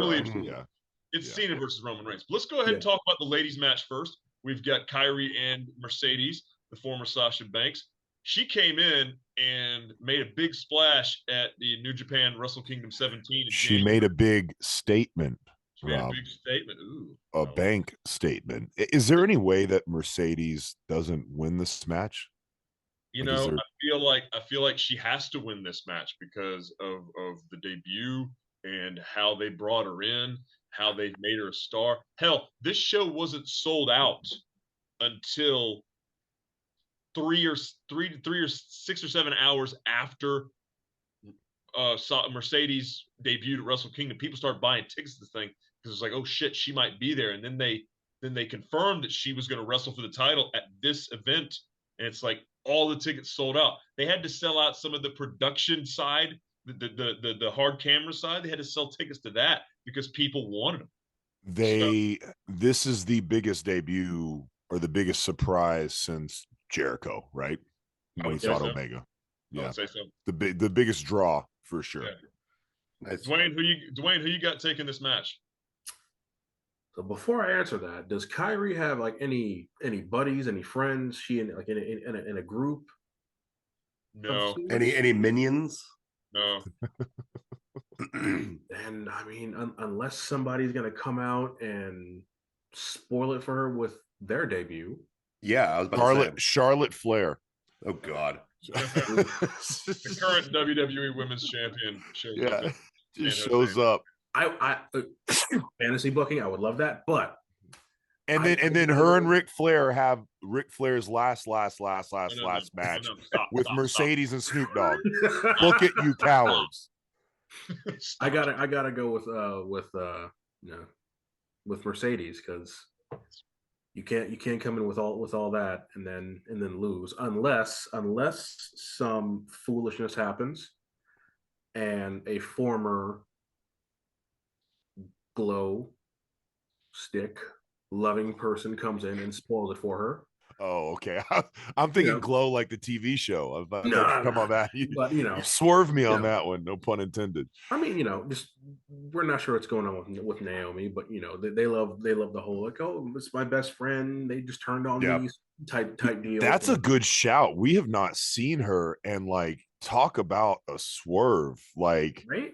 versus Roman Reigns. But let's go ahead and talk about the ladies' match first. We've got Kairi and Mercedes, the former Sasha Banks. She came in and made a big splash at the New Japan Wrestle Kingdom 17. She made a big statement. Rob, a big statement. Bank statement. Is there any way that Mercedes doesn't win this match? I feel like she has to win this match because of the debut and how they brought her in, how they made her a star. Hell, this show wasn't sold out until 3 or 6 or 7 hours after Mercedes debuted at Wrestle Kingdom. People started buying tickets to this thing because it's like, oh shit, she might be there. And then they confirmed that she was going to wrestle for the title at this event, and it's like all the tickets sold out. They had to sell out some of the production side, the hard camera side. They had to sell tickets to that because people wanted them. This is the biggest debut or the biggest surprise since Jericho, right? I When would he say fought so. Omega. I Yeah, would say so. the biggest draw for sure. Yeah. Nice. Dwayne, who you got taking this match? So before I answer that, does Kyrie have like any buddies, any friends? She in like in a group? No, Any minions? no. And I mean, unless somebody's gonna come out and spoil it for her with their debut. Yeah, I was about to say. Charlotte Flair. Oh God. The current WWE Women's Champion shows up. Yeah, at just San shows Jose. up. I fantasy booking, I would love that, but And then her and Ric Flair have Ric Flair's last match Stop, with stop, Mercedes and Snoop Dogg. Look at you cowards. stop. I gotta go with Mercedes, because you can't come in with all that and then lose unless some foolishness happens and a former glow stick loving person comes in and spoils it for her. Oh, okay. I'm thinking know. Glow like the TV show. No, Come on, that. but You swerved me on know. that one. No pun intended. I mean, just we're not sure what's going on with Naomi, but they love the whole like, oh, it's my best friend. They just turned on Yeah. me type deal. That's a good shout. We have not seen her and like talk about a swerve, like right.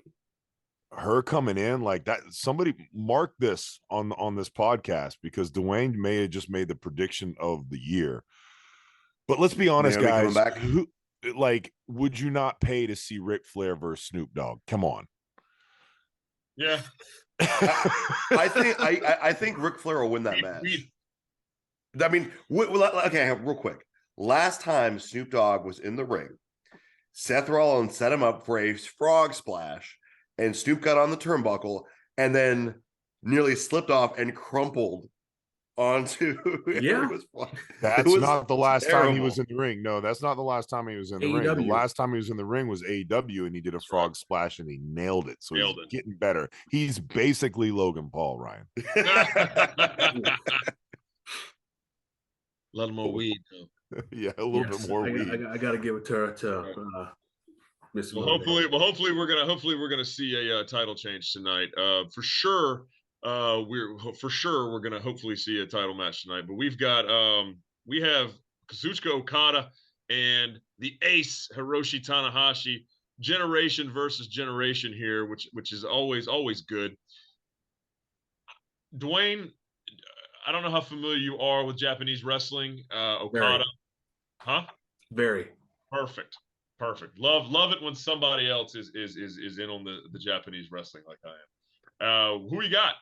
her coming in like that. Somebody mark this on this podcast, because Dwayne may have just made the prediction of the year. But let's be honest, Naomi guys. coming back? Who, like, would you not pay to see Ric Flair versus Snoop Dogg? Come on. Yeah. I think Ric Flair will win that match. I mean, okay, real quick. Last time Snoop Dogg was in the ring, Seth Rollins set him up for a frog splash, and Snoop got on the turnbuckle and then nearly slipped off and crumpled onto. Yeah. That's not the last time he was in the ring. No, that's not the last time he was in the ring. The last time he was in the ring was AEW, and he did a frog splash and he nailed it. So he's getting better. He's basically Logan Paul, Ryan. A lot more weed, though. Yeah, a little bit more weed. I got to give it to Mr. Well, hopefully we're gonna see a title change tonight. For sure, we're gonna hopefully see a title match tonight. But we have Kazuchika Okada and the Ace Hiroshi Tanahashi, generation versus generation here, which is always good. Dwayne, I don't know how familiar you are with Japanese wrestling. Okada, huh? Very Perfect. Love it when somebody else is in on the Japanese wrestling like I am. Who you got?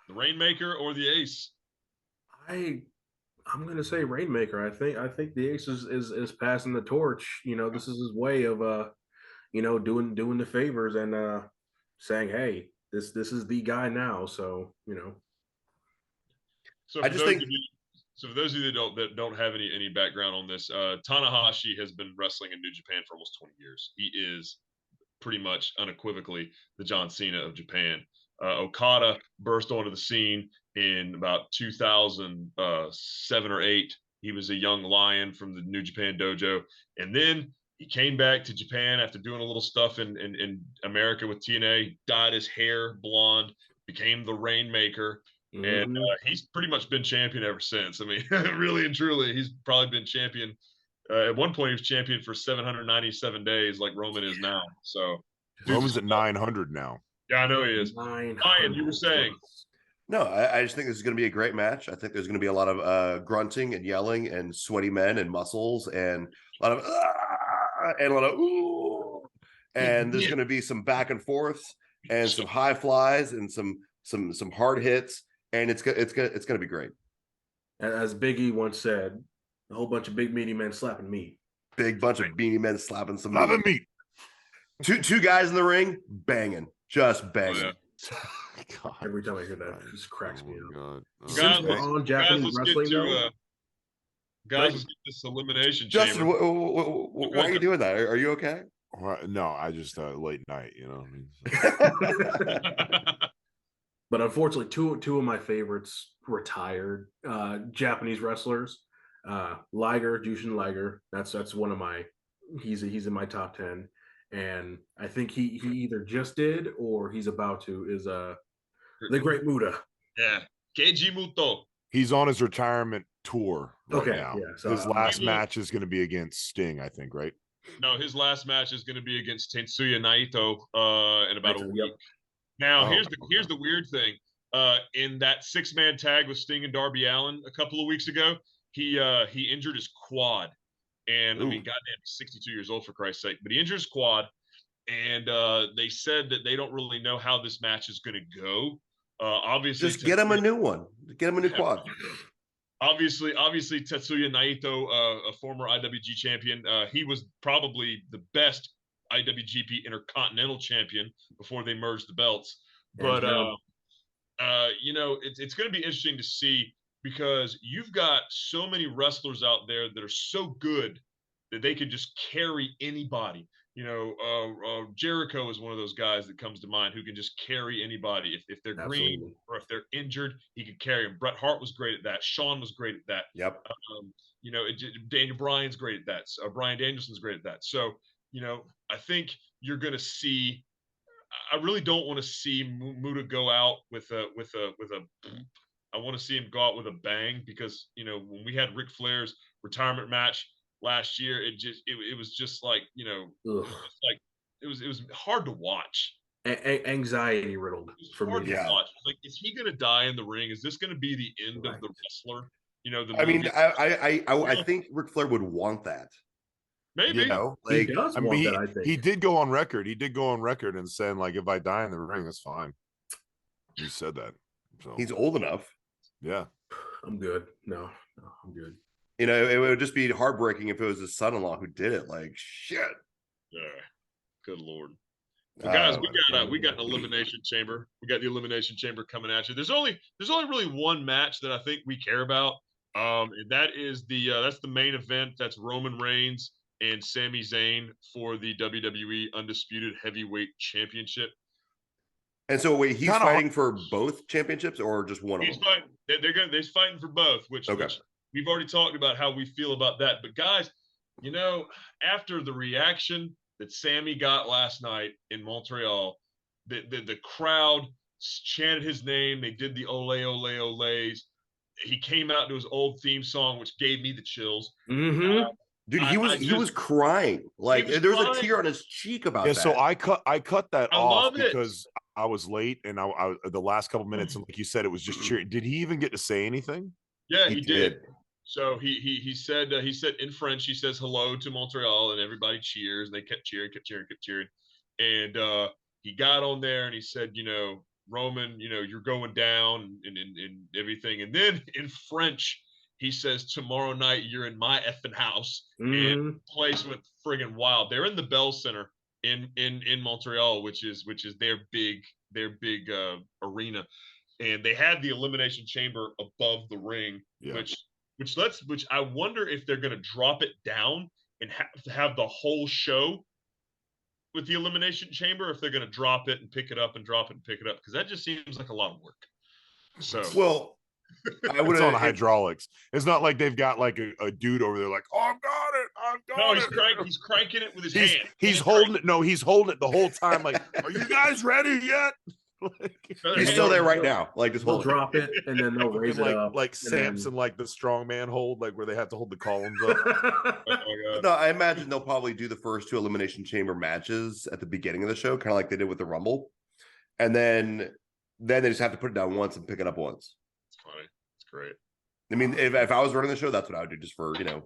The Rainmaker or the Ace? I'm gonna say Rainmaker. I think the Ace is passing the torch. This is his way of doing the favors and saying, hey, this is the guy now. So So for those of you that don't have any background on this, Tanahashi has been wrestling in New Japan for almost 20 years. He is pretty much unequivocally the John Cena of Japan. Okada burst onto the scene in about 2007 or 8. He was a young lion from the New Japan dojo, and then he came back to Japan after doing a little stuff in America with TNA. Dyed his hair blonde, became the Rainmaker. And he's pretty much been champion ever since. I mean, really and truly, he's probably been champion. At one point, he was champion for 797 days, like Roman is now. So Roman's at 900 now. Yeah, I know he is. Ryan, you were saying? No, I just think this is going to be a great match. I think there's going to be a lot of grunting and yelling and sweaty men and muscles and a lot of ooh. And there's going to be some back and forths and some high flies and some hard hits. And it's gonna be great. As Big E once said, a whole bunch of big meaty men slapping meat. Big bunch of beanie men slapping some meat. Two guys in the ring, banging, just banging. Oh, yeah. God. Every time I hear that, it just cracks me up. God. Since we're on Japanese wrestling, guys, let's get this elimination. Justin, chamber. why are you doing that? Are you okay? No, I just late night, But unfortunately, two of my favorites retired Japanese wrestlers. Liger, Jushin Liger. That's one of my. He's in my top 10, and I think he either just did or he's about to. Is the Great Muda. Yeah, Keiji Muto. He's on his retirement tour right now. Yeah. So his last match is going to be against Sting, I think, right? No, his last match is going to be against Tetsuya Naito in about a week. Yep. Now, here's the weird thing. In that 6-man tag with Sting and Darby Allin a couple of weeks ago, he injured his quad. And I mean, goddamn, he's 62 years old for Christ's sake. But he injured his quad, and they said that they don't really know how this match is going to go. Obviously, just get him a new one. Get him a new quad. Obviously, Tetsuya Naito, a former IWG champion, he was probably the best IWGP Intercontinental Champion before they merged the belts. But you know, it's going to be interesting to see, because you've got so many wrestlers out there that are so good that they could just carry anybody. You know, Jericho is one of those guys that comes to mind who can just carry anybody. If they're green or if they're injured, he could carry them. Bret Hart was great at that. Shawn was great at that. Yep. You know, Daniel Bryan's great at that. Bryan Danielson's great at that. So, you know, I think you're going to see. I really don't want to see Muta go out with a. I want to see him go out with a bang, because, you know, when we had Ric Flair's retirement match last year, it was just like, you know, it was hard to watch. Anxiety riddled for me. Yeah. Like, is he going to die in the ring? Is this going to be the end of the wrestler? You know, I mean, I think Ric Flair would want that. Maybe. You know, like, he does want that, I think. He did go on record. He did go on record and saying, like, if I die in the ring, that's fine. He said that. So he's old enough. Yeah. I'm good. No, I'm good. You know, it would just be heartbreaking if it was his son-in-law who did it. Like, shit. Yeah. Good Lord. So guys, we got an elimination chamber. We got the elimination chamber coming at you. There's only really one match that I think we care about. And that is that's the main event. That's Roman Reigns and Sami Zayn for the WWE Undisputed Heavyweight Championship. And so wait, he's fighting for both championships or just one of them? They're fighting for both, which we've already talked about how we feel about that. But guys, you know, after the reaction that Sami got last night in Montreal, the crowd chanted his name. They did the ole ole oles. He came out to his old theme song, which gave me the chills. Mm-hmm. Dude, he was crying. Like, there was a tear on his cheek about that. So I cut that off because I was late, and I the last couple minutes, and like you said, it was just cheering. Did he even get to say anything? Yeah, he did. So he said in French, he says hello to Montreal, and everybody cheers, and they kept cheering. And he got on there and he said, you know, Roman, you know, you're going down and everything. And then in French, he says, tomorrow night you're in my effing house. And the place went friggin' wild. They're in the Bell Center in Montreal, which is their big arena. And they had the Elimination Chamber above the ring, which I wonder if they're gonna drop it down and have the whole show with the Elimination Chamber, if they're gonna drop it and pick it up and drop it and pick it up, because that just seems like a lot of work. So it's on hydraulics. It's not like they've got like a dude over there like, oh, I've got it. No, he's cranking it with his hand. He's holding it. No, he's holding it the whole time. Like, are you guys ready yet? He's still there right now. Like, just they'll drop it and then they'll raise it up. Like Samson, like the strongman hold, like where they have to hold the columns up. Oh my God. No, I imagine they'll probably do the first 2 Elimination Chamber matches at the beginning of the show, kind of like they did with the Rumble, and then they just have to put it down once and pick it up once. It's funny. It's great. I mean, if I was running the show, that's what I would do, just for, you know.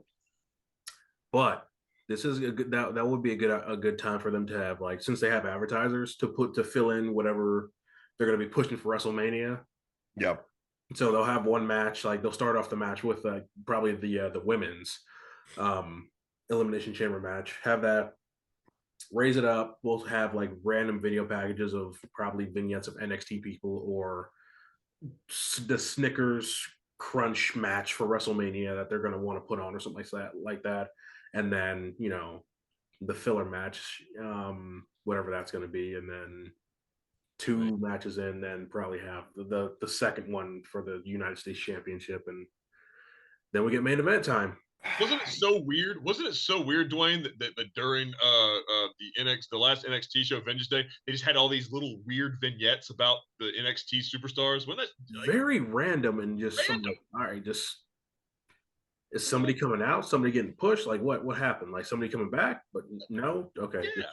But this is a good that would be a good time for them to have, like, since they have advertisers to fill in whatever they're going to be pushing for WrestleMania. Yeah. So they'll have one match, like they'll start off the match with probably the women's Elimination Chamber match. Have that, raise it up. We'll have like random video packages of probably vignettes of NXT people or the Snickers Crunch match for WrestleMania that they're going to want to put on or something like that. And then, you know, the filler match, whatever that's going to be, and then 2 matches in, then probably have the second one for the United States Championship, and then we get main event time. Wasn't it so weird? Wasn't it so weird, Dwayne, that during the last NXT show, Vengeance Day, they just had all these little weird vignettes about the NXT superstars? Wasn't that like, very random and just random? all right, just is somebody coming out? Somebody getting pushed? Like what happened? Like somebody coming back? But no, okay. Yeah.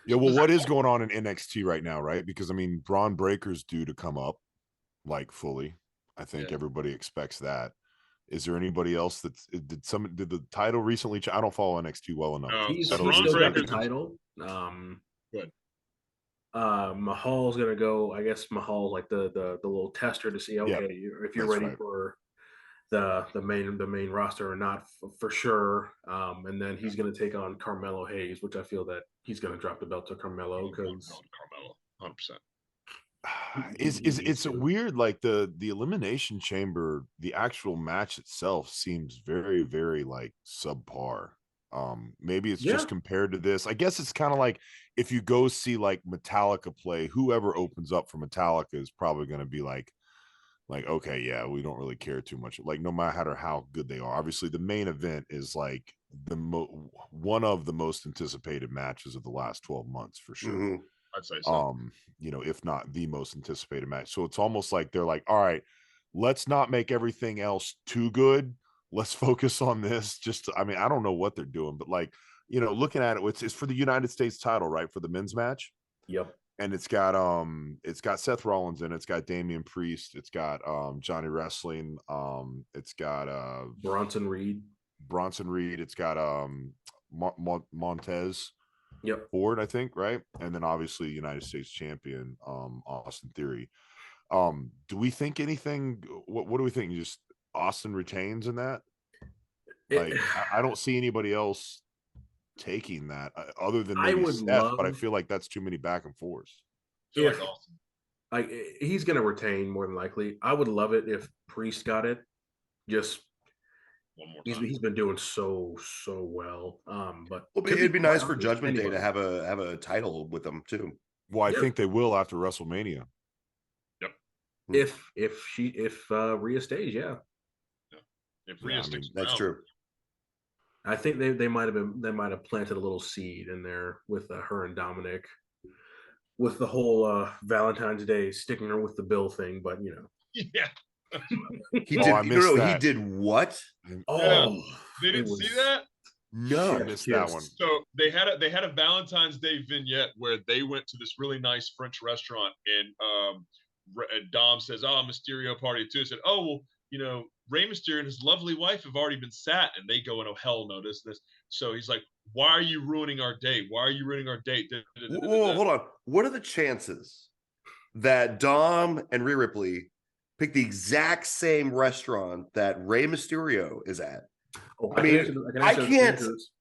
Yeah, well, what is going on in NXT right now, right? Because I mean, Braun Breaker's due to come up like fully. I think everybody expects that. Is there anybody else did the title recently? I don't follow NXT well enough. He's Braun still got the Breaker's title. good. Mahal's gonna go. I guess Mahal's like the little tester to see if you're ready for the main roster or not for sure. And then he's gonna take on Carmelo Hayes, which I feel that he's gonna drop the belt to Carmelo because Carmelo, 100%. It's weird, like the Elimination Chamber, the actual match itself seems very, very like subpar. Maybe it's just compared to this. I guess it's kind of like if you go see like Metallica play, whoever opens up for Metallica is probably going to be like okay, yeah, we don't really care too much, like no matter how good they are. Obviously the main event is like one of the most anticipated matches of the last 12 months for sure. Mm-hmm. I'd say so. You know, if not the most anticipated match. So it's almost like they're like, all right, let's not make everything else too good. Let's focus on this. I mean, I don't know what they're doing, but like, you know, looking at it, it's for the United States title, right? For the men's match. Yep. And it's got Seth Rollins in it. It's got Damian Priest. It's got Johnny Wrestling. It's got Bronson Reed. It's got Montez. Yep. Ford, I think, right? And then obviously United States champion, Austin Theory. Do we think anything? What do we think? Just Austin retains in that? Like, I don't see anybody else taking that other than maybe Steph, but I feel like that's too many back and forths. If like he's gonna retain more than likely. I would love it if Priest got it. Just one more time. He's been doing so well. But it'd be nice for Judgment Day to have a title with them too. Well, I think they will after WrestleMania. Yep. If Rhea stays, If Rhea sticks that's true. I think they might have planted a little seed in there with her and Dominic, with the whole Valentine's Day sticking her with the bill thing. But you know, he did. He did what? Oh, they didn't see that. No, I missed that one. So they had a Valentine's Day vignette where they went to this really nice French restaurant, and Dom says, "Oh, Mysterio party too." I said, "Oh, well, you know, Rey Mysterio and his lovely wife have already been sat," and they go, "Oh hell no, this." So he's like, "Why are you ruining our date? Why are you ruining our date?" Whoa, hold on. What are the chances that Dom and Rhea Ripley pick the exact same restaurant that Rey Mysterio is at? Oh, I mean,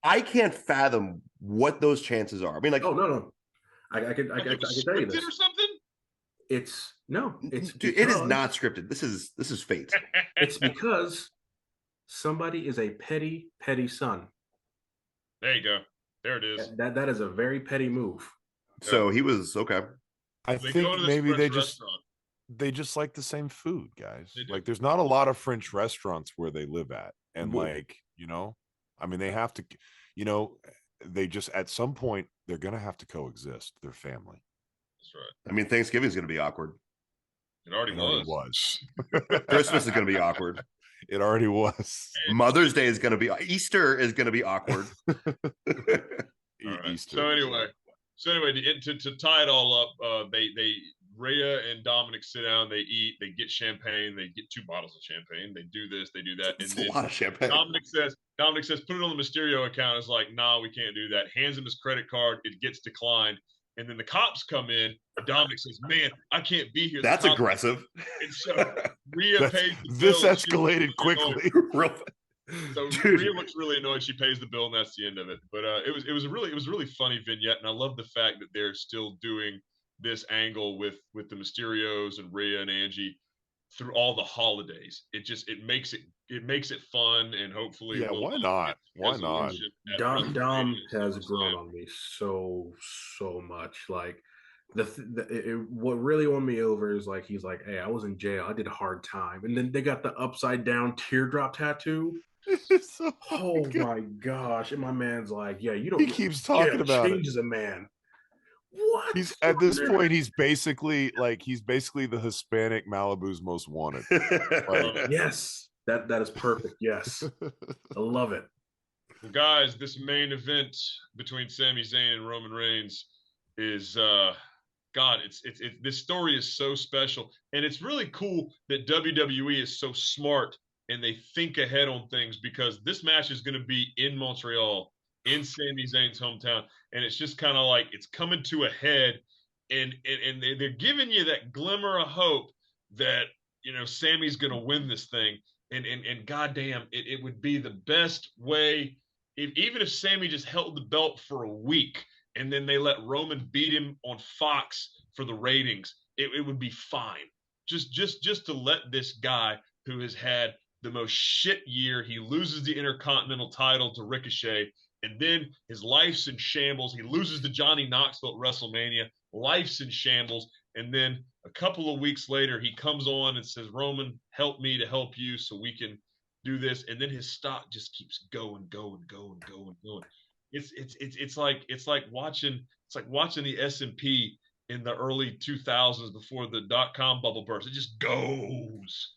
I can't fathom what those chances are. I mean, like, oh no, I can tell you this. Or something. It is not scripted. This is fate. It's because somebody is a petty son. There you go. There it is. That is a very petty move. So he was okay. I think maybe they just like the same food, guys. Like, there's not a lot of French restaurants where they live at, and like, you know, I mean, they have to, you know, they just at some point they're gonna have to coexist. They're family. That's right. I mean, Thanksgiving is going to be awkward. It already was. Christmas is going to be awkward. It already was. Mother's Day is going to be. Easter is going to be awkward. Easter. So anyway, to tie it all up, Rhea and Dominic sit down, they eat, they get champagne, they get 2 bottles of champagne, they do this, they do that, and then a lot of champagne. Dominic says, put it on the Mysterio account. It's like, nah, we can't do that. Hands him his credit card, it gets declined. And then the cops come in, and Dominic says, "Man, I can't be here." That's aggressive. And so Rhea pays the bill. This escalated quickly. So Rhea looks really annoyed. She pays the bill, and that's the end of it. But it was a really funny vignette, and I love the fact that they're still doing this angle with the Mysterios and Rhea and Angie through all the holidays. It makes it fun, and hopefully, why not? Why not? Dom has grown on me so much. Like, What really won me over is like he's like, hey, I was in jail, I did a hard time, and then they got the upside down teardrop tattoo. It's so Oh fucking good. my gosh! And my man's like, yeah, you He don't. keeps Yeah, talking about it. changes a man. What? He's at this point, he's basically the Hispanic Malibu's most wanted. Like, Yes, that is perfect. Yes, I love it. Well, guys, this main event between Sami Zayn and Roman Reigns is God, it's this story is so special. And it's really cool that WWE is so smart and they think ahead on things because this match is going to be in Montreal, in Sami Zayn's hometown. And it's just kind of like it's coming to a head and they're giving you that glimmer of hope that Sammy's gonna win this thing. And goddamn, it would be the best way even if Sammy just held the belt for a week and then they let Roman beat him on Fox for the ratings, it would be fine. Just to let this guy who has had the most shit year, he loses the Intercontinental title to Ricochet, and then his life's in shambles. He loses to Johnny Knoxville at WrestleMania, life's in shambles, and then a couple of weeks later, he comes on and says, "Roman, help me to help you, so we can do this," and then his stock just keeps going. It's like watching the S&P in the early 2000s before the .com bubble burst. It just goes.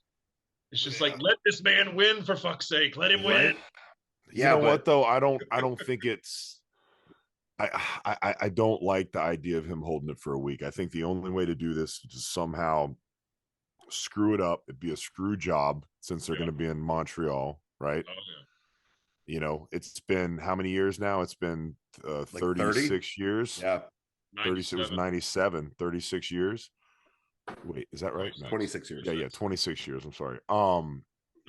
It's just like, let this man win, for fuck's sake. Let him win. You know what though? I don't think it's. I don't like the idea of him holding it for a week. I think the only way to do this is to somehow screw it up. It'd be a screw job since they're going to be in Montreal, right? Oh, yeah. You know, it's been how many years now? It's been 36 years. Yeah. 36. It was 97, 36 years. Wait, is that right? No. 26 years. Yeah, 26 years. I'm sorry.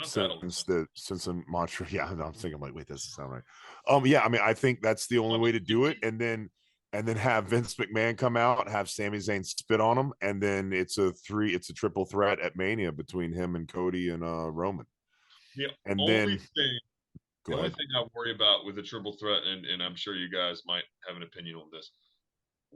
Since in Montreal, yeah, I'm thinking like, wait, that doesn't sound right. Yeah, I mean, I think that's the only way to do it, and then have Vince McMahon come out, have Sami Zayn spit on him, and then it's a triple threat at Mania between him and Cody and Roman. The and only then thing, the only thing I worry about with the triple threat, and I'm sure you guys might have an opinion on this.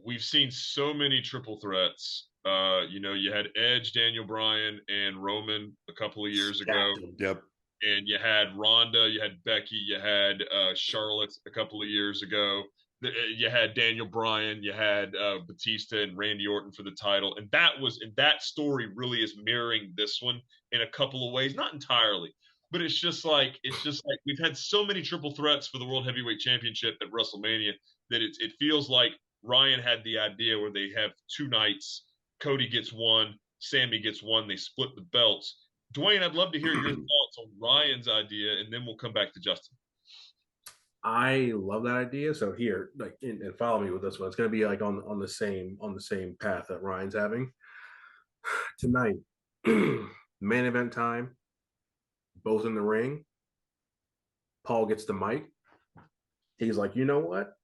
We've seen so many triple threats. You had Edge, Daniel Bryan, and Roman a couple of years ago. Yep. And you had Ronda, you had Becky, you had Charlotte a couple of years ago. You had Daniel Bryan, you had Batista and Randy Orton for the title, and that story really is mirroring this one in a couple of ways, not entirely, but it's just like we've had so many triple threats for the World Heavyweight Championship at WrestleMania that it feels like Ryan had the idea where they have two nights. Cody gets one, Sammy gets one, they split the belts. Dwayne, I'd love to hear your thoughts on Ryan's idea, and then we'll come back to Justin. I love that idea. So here, and follow me with this one. It's going to be like on the same path that Ryan's having tonight. Main event time. Both in the ring. Paul gets the mic. He's like, you know what?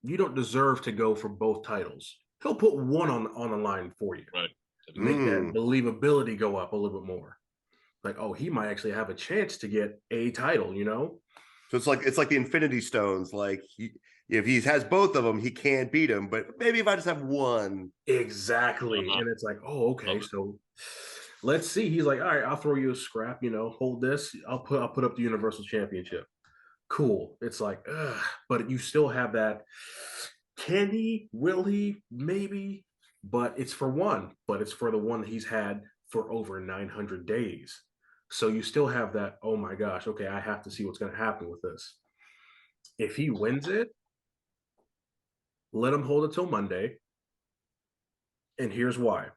You don't deserve to go for both titles. He'll put one on the line for you. Right. Make that believability go up a little bit more. Like, oh, he might actually have a chance to get a title, So it's like the Infinity Stones. Like if he has both of them, he can't beat him. But maybe if I just have one. Exactly. And it's like, oh, okay. So let's see. He's like, all right, I'll throw you a scrap, hold this. I'll put up the Universal Championship. Cool. It's like, but you still have that. Can he? Will he? Maybe. But it's for one. But it's for the one that he's had for over 900 days. So you still have that, oh my gosh, okay, I have to see what's going to happen with this. If he wins it, let him hold it till Monday. And here's why.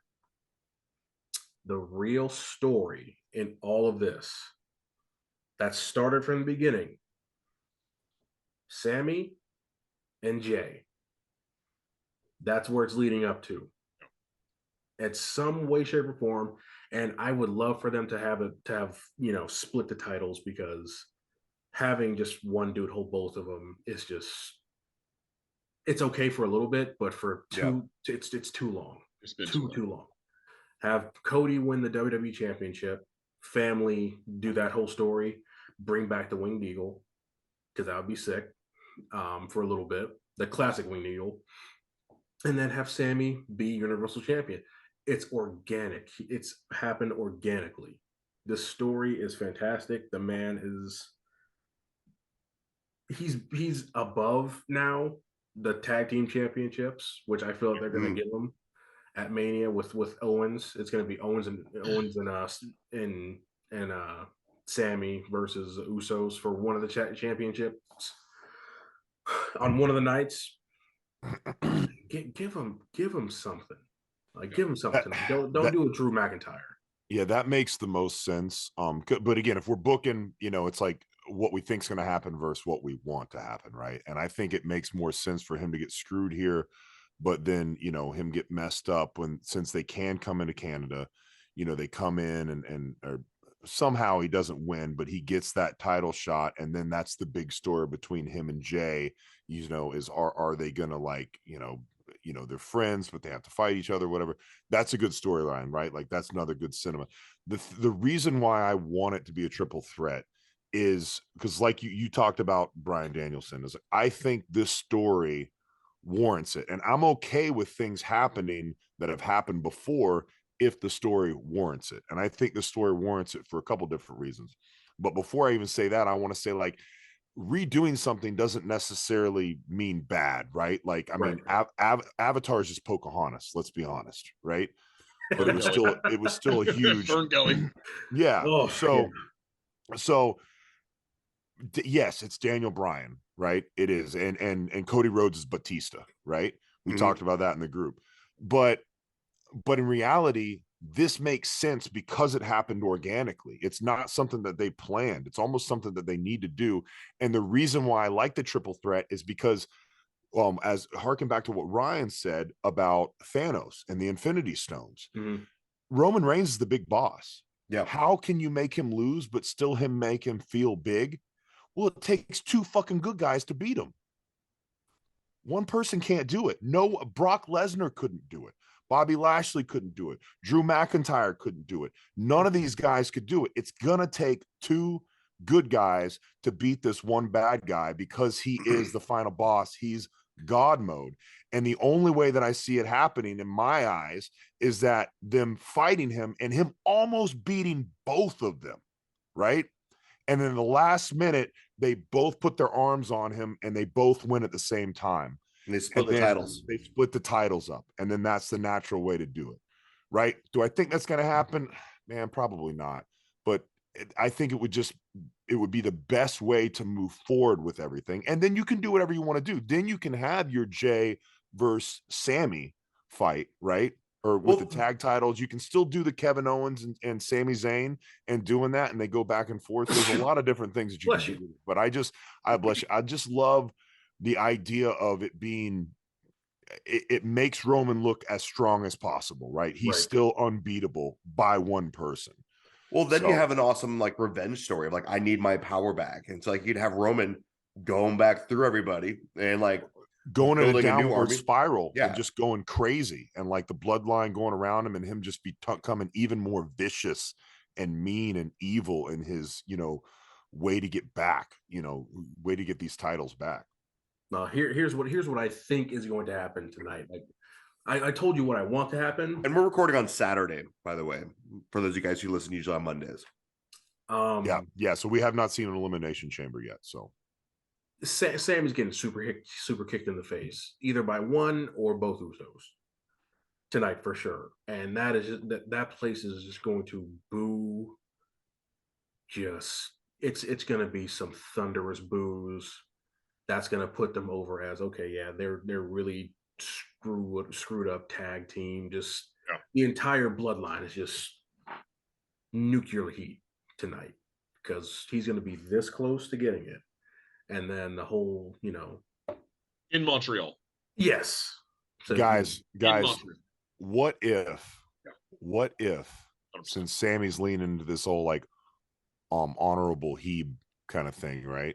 The real story in all of this that started from the beginning, Sammy and Jay. That's where it's leading up to. At some way, shape, or form. And I would love for them to have split the titles, because having just one dude hold both of them is just, it's okay for a little bit, but for it's too long. It's been too long. Have Cody win the WWE Championship, family do that whole story, bring back the Winged Eagle, because that would be sick, for a little bit. The classic Winged Eagle. and then have Sami be Universal Champion. It's organic. It's happened organically. The story is fantastic. The man is he's above now the tag team championships, which I feel like they're going to give him at Mania with Owens. It's going to be Owens and Sami versus Usos for one of the championships on one of the nights. Give him something. Like give him something tonight. Don't do a Drew McIntyre. Yeah, that makes the most sense. But again, if we're booking, it's like what we think is going to happen versus what we want to happen, right? And I think it makes more sense for him to get screwed here, but then him get messed up since they can come into Canada, they come in and or somehow he doesn't win, but he gets that title shot, and then that's the big story between him and Jay. Is are they gonna they're friends, but they have to fight each other, whatever. That's a good storyline, right? Like that's another good cinema. The reason why I want it to be a triple threat is because, like you talked about Bryan Danielson, is I think this story warrants it, and I'm okay with things happening that have happened before if the story warrants it. And I think the story warrants it for a couple different reasons. But before I even say that, I want to say, like, redoing something doesn't necessarily mean bad, right? Like, I mean, Avatar is just Pocahontas, let's be honest, right? But it was still a huge yeah. Oh, so yes, it's Daniel Bryan, right? It is. And Cody Rhodes is Batista, right? We talked about that in the group. But in reality, this makes sense because it happened organically. It's not something that they planned. It's almost something that they need to do. And the reason why I like the triple threat is because, as harken back to what Ryan said about Thanos and the Infinity Stones, Roman Reigns is the big boss. Yeah. How can you make him lose, but still make him feel big? Well, it takes two fucking good guys to beat him. One person can't do it. No, Brock Lesnar couldn't do it. Bobby Lashley couldn't do it. Drew McIntyre couldn't do it. None of these guys could do it. It's going to take two good guys to beat this one bad guy because he is the final boss. He's God mode. And the only way that I see it happening in my eyes is that them fighting him and him almost beating both of them, right? And then the last minute, they both put their arms on him and they both win at the same time. And they split the titles. They split the titles up. And then that's the natural way to do it. Right? Do I think that's going to happen? Man, probably not. But I think it would be the best way to move forward with everything. And then you can do whatever you want to do. Then you can have your Jay versus Sami fight, right? Or with the tag titles. You can still do the Kevin Owens and Sami Zayn and doing that, and they go back and forth. There's a lot of different things that you can do. But I bless you. I just love the idea of it being, it makes Roman look as strong as possible, right? He's still unbeatable by one person. Well, then you have an awesome like revenge story of like, I need my power back. And so like you'd have Roman going back through everybody and like going in a downward spiral and just going crazy, and like the bloodline going around him and him just becoming even more vicious and mean and evil in his, way to get back, way to get these titles back. Now, here's what I think is going to happen tonight. Like I told you what I want to happen. And we're recording on Saturday, by the way, for those of you guys who listen usually on Mondays. Yeah. So we have not seen an Elimination Chamber yet. So Sam is getting super kicked in the face, either by one or both Usos tonight for sure. And that is just, that place is just going to boo. It's going to be some thunderous boos. That's going to put them over as, okay, yeah, they're really screwed up tag team. Just the entire bloodline is just nuclear heat tonight because he's going to be this close to getting it. And then the whole, in Montreal. Yes. So guys, what if since Sammy's leaning into this whole like honorable Hebe kind of thing, right?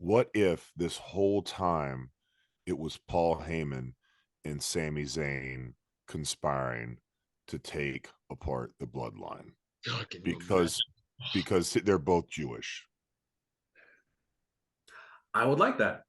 What if this whole time it was Paul Heyman and Sami Zayn conspiring to take apart the bloodline? Because they're both Jewish. I would like that.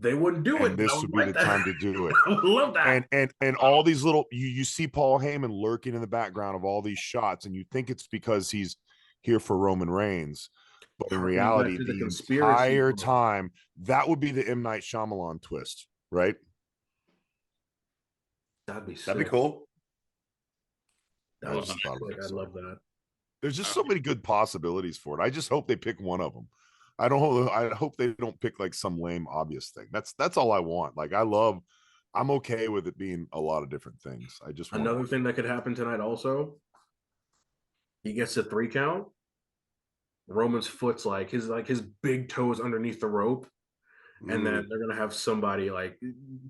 they wouldn't do it. And this would be the time to do it. I would love that. And all these little you see Paul Heyman lurking in the background of all these shots, and you think it's because he's here for Roman Reigns, but in reality, the entire time that would be the M. Night Shyamalan twist, right? That'd be cool. That would be sick. I love that. There's just so many good possibilities for it. I just hope they pick one of them. I hope they don't pick like some lame obvious thing. That's all I want. Like I'm okay with it being a lot of different things. I just want another thing that could happen tonight also. He gets a 3 count. Roman's foot's like his big toes underneath the rope. And then they're gonna have somebody like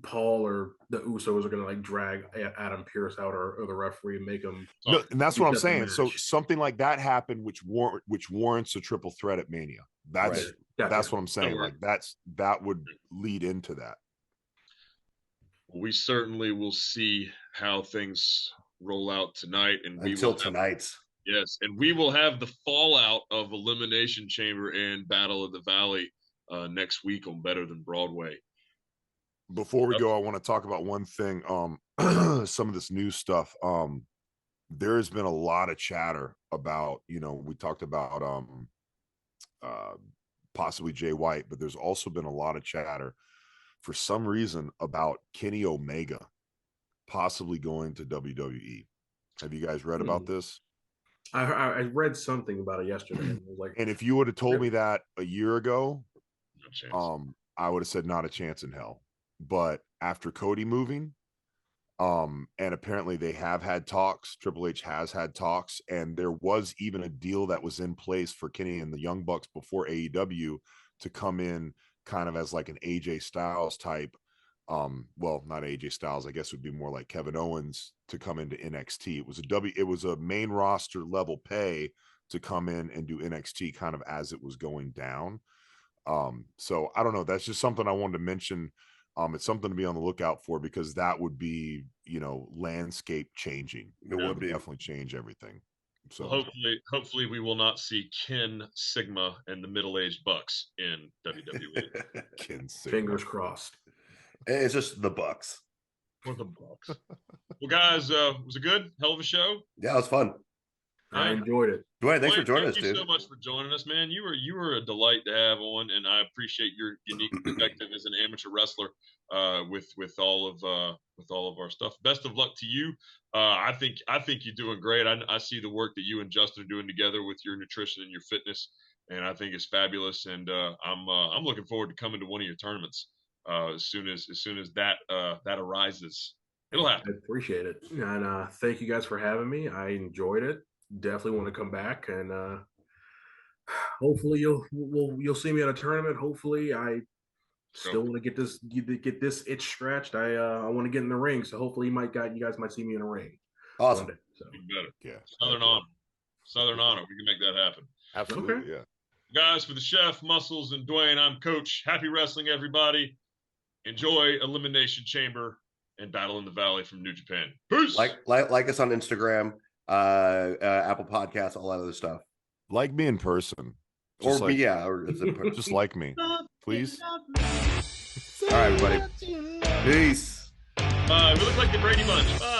Paul or the Usos are gonna like drag Adam Pearce out or the referee and make him. No, and that's what I'm saying. So something like that happened, which warrants a triple threat at Mania. That's what I'm saying. Like that would lead into that. We certainly will see how things roll out tonight, and tonight. Yes, and we will have the fallout of Elimination Chamber and Battle of the Valley next week on Better Than Broadway. Before we go, I want to talk about one thing. Some of this new stuff. There has been a lot of chatter about, we talked about possibly Jay White, but there's also been a lot of chatter for some reason about Kenny Omega possibly going to WWE. Have you guys read about this? I read something about it yesterday. And, and if you would have told me that a year ago, I would have said not a chance in hell. But after Cody moving, and apparently they have had talks, Triple H has had talks, and there was even a deal that was in place for Kenny and the Young Bucks before AEW to come in kind of as like an AJ Styles type. Well, not AJ Styles, I guess would be more like Kevin Owens to come into NXT. It was a main roster level pay to come in and do NXT kind of as it was going down. So I don't know. That's just something I wanted to mention. It's something to be on the lookout for because that would be, landscape changing. It would definitely change everything. So hopefully we will not see Ken Sigma and the middle-aged Bucks in WWE. Ken Sigma. Fingers crossed. It's just the Bucks. Or the Bucks. Well, guys, was it good? Hell of a show? Yeah, it was fun. I enjoyed it. Dwayne, thanks for joining us, dude. Thank you so much for joining us, man. You were a delight to have on, and I appreciate your unique perspective as an amateur wrestler with all of our stuff. Best of luck to you. I think you're doing great. I see the work that you and Justin are doing together with your nutrition and your fitness, and I think it's fabulous. And I'm looking forward to coming to one of your tournaments as soon as that arises. It'll happen. I appreciate it, and thank you guys for having me. I enjoyed it. Definitely want to come back, and hopefully you'll see me at a tournament. Hopefully, I still want to get this itch scratched. I want to get in the ring, so hopefully you guys might see me in a ring. Awesome. Even better. Yeah. Southern honor. We can make that happen. Absolutely. Okay. Yeah. Guys, for the chef, Muscles, and Dwayne, I'm Coach. Happy wrestling, everybody. Enjoy Elimination Chamber and Battle in the Valley from New Japan. Peace. Like us on Instagram. Apple Podcasts, all that other stuff. Like me in person. Or just like me, please. All right, everybody. Peace. We look like the Brady Bunch. Bye.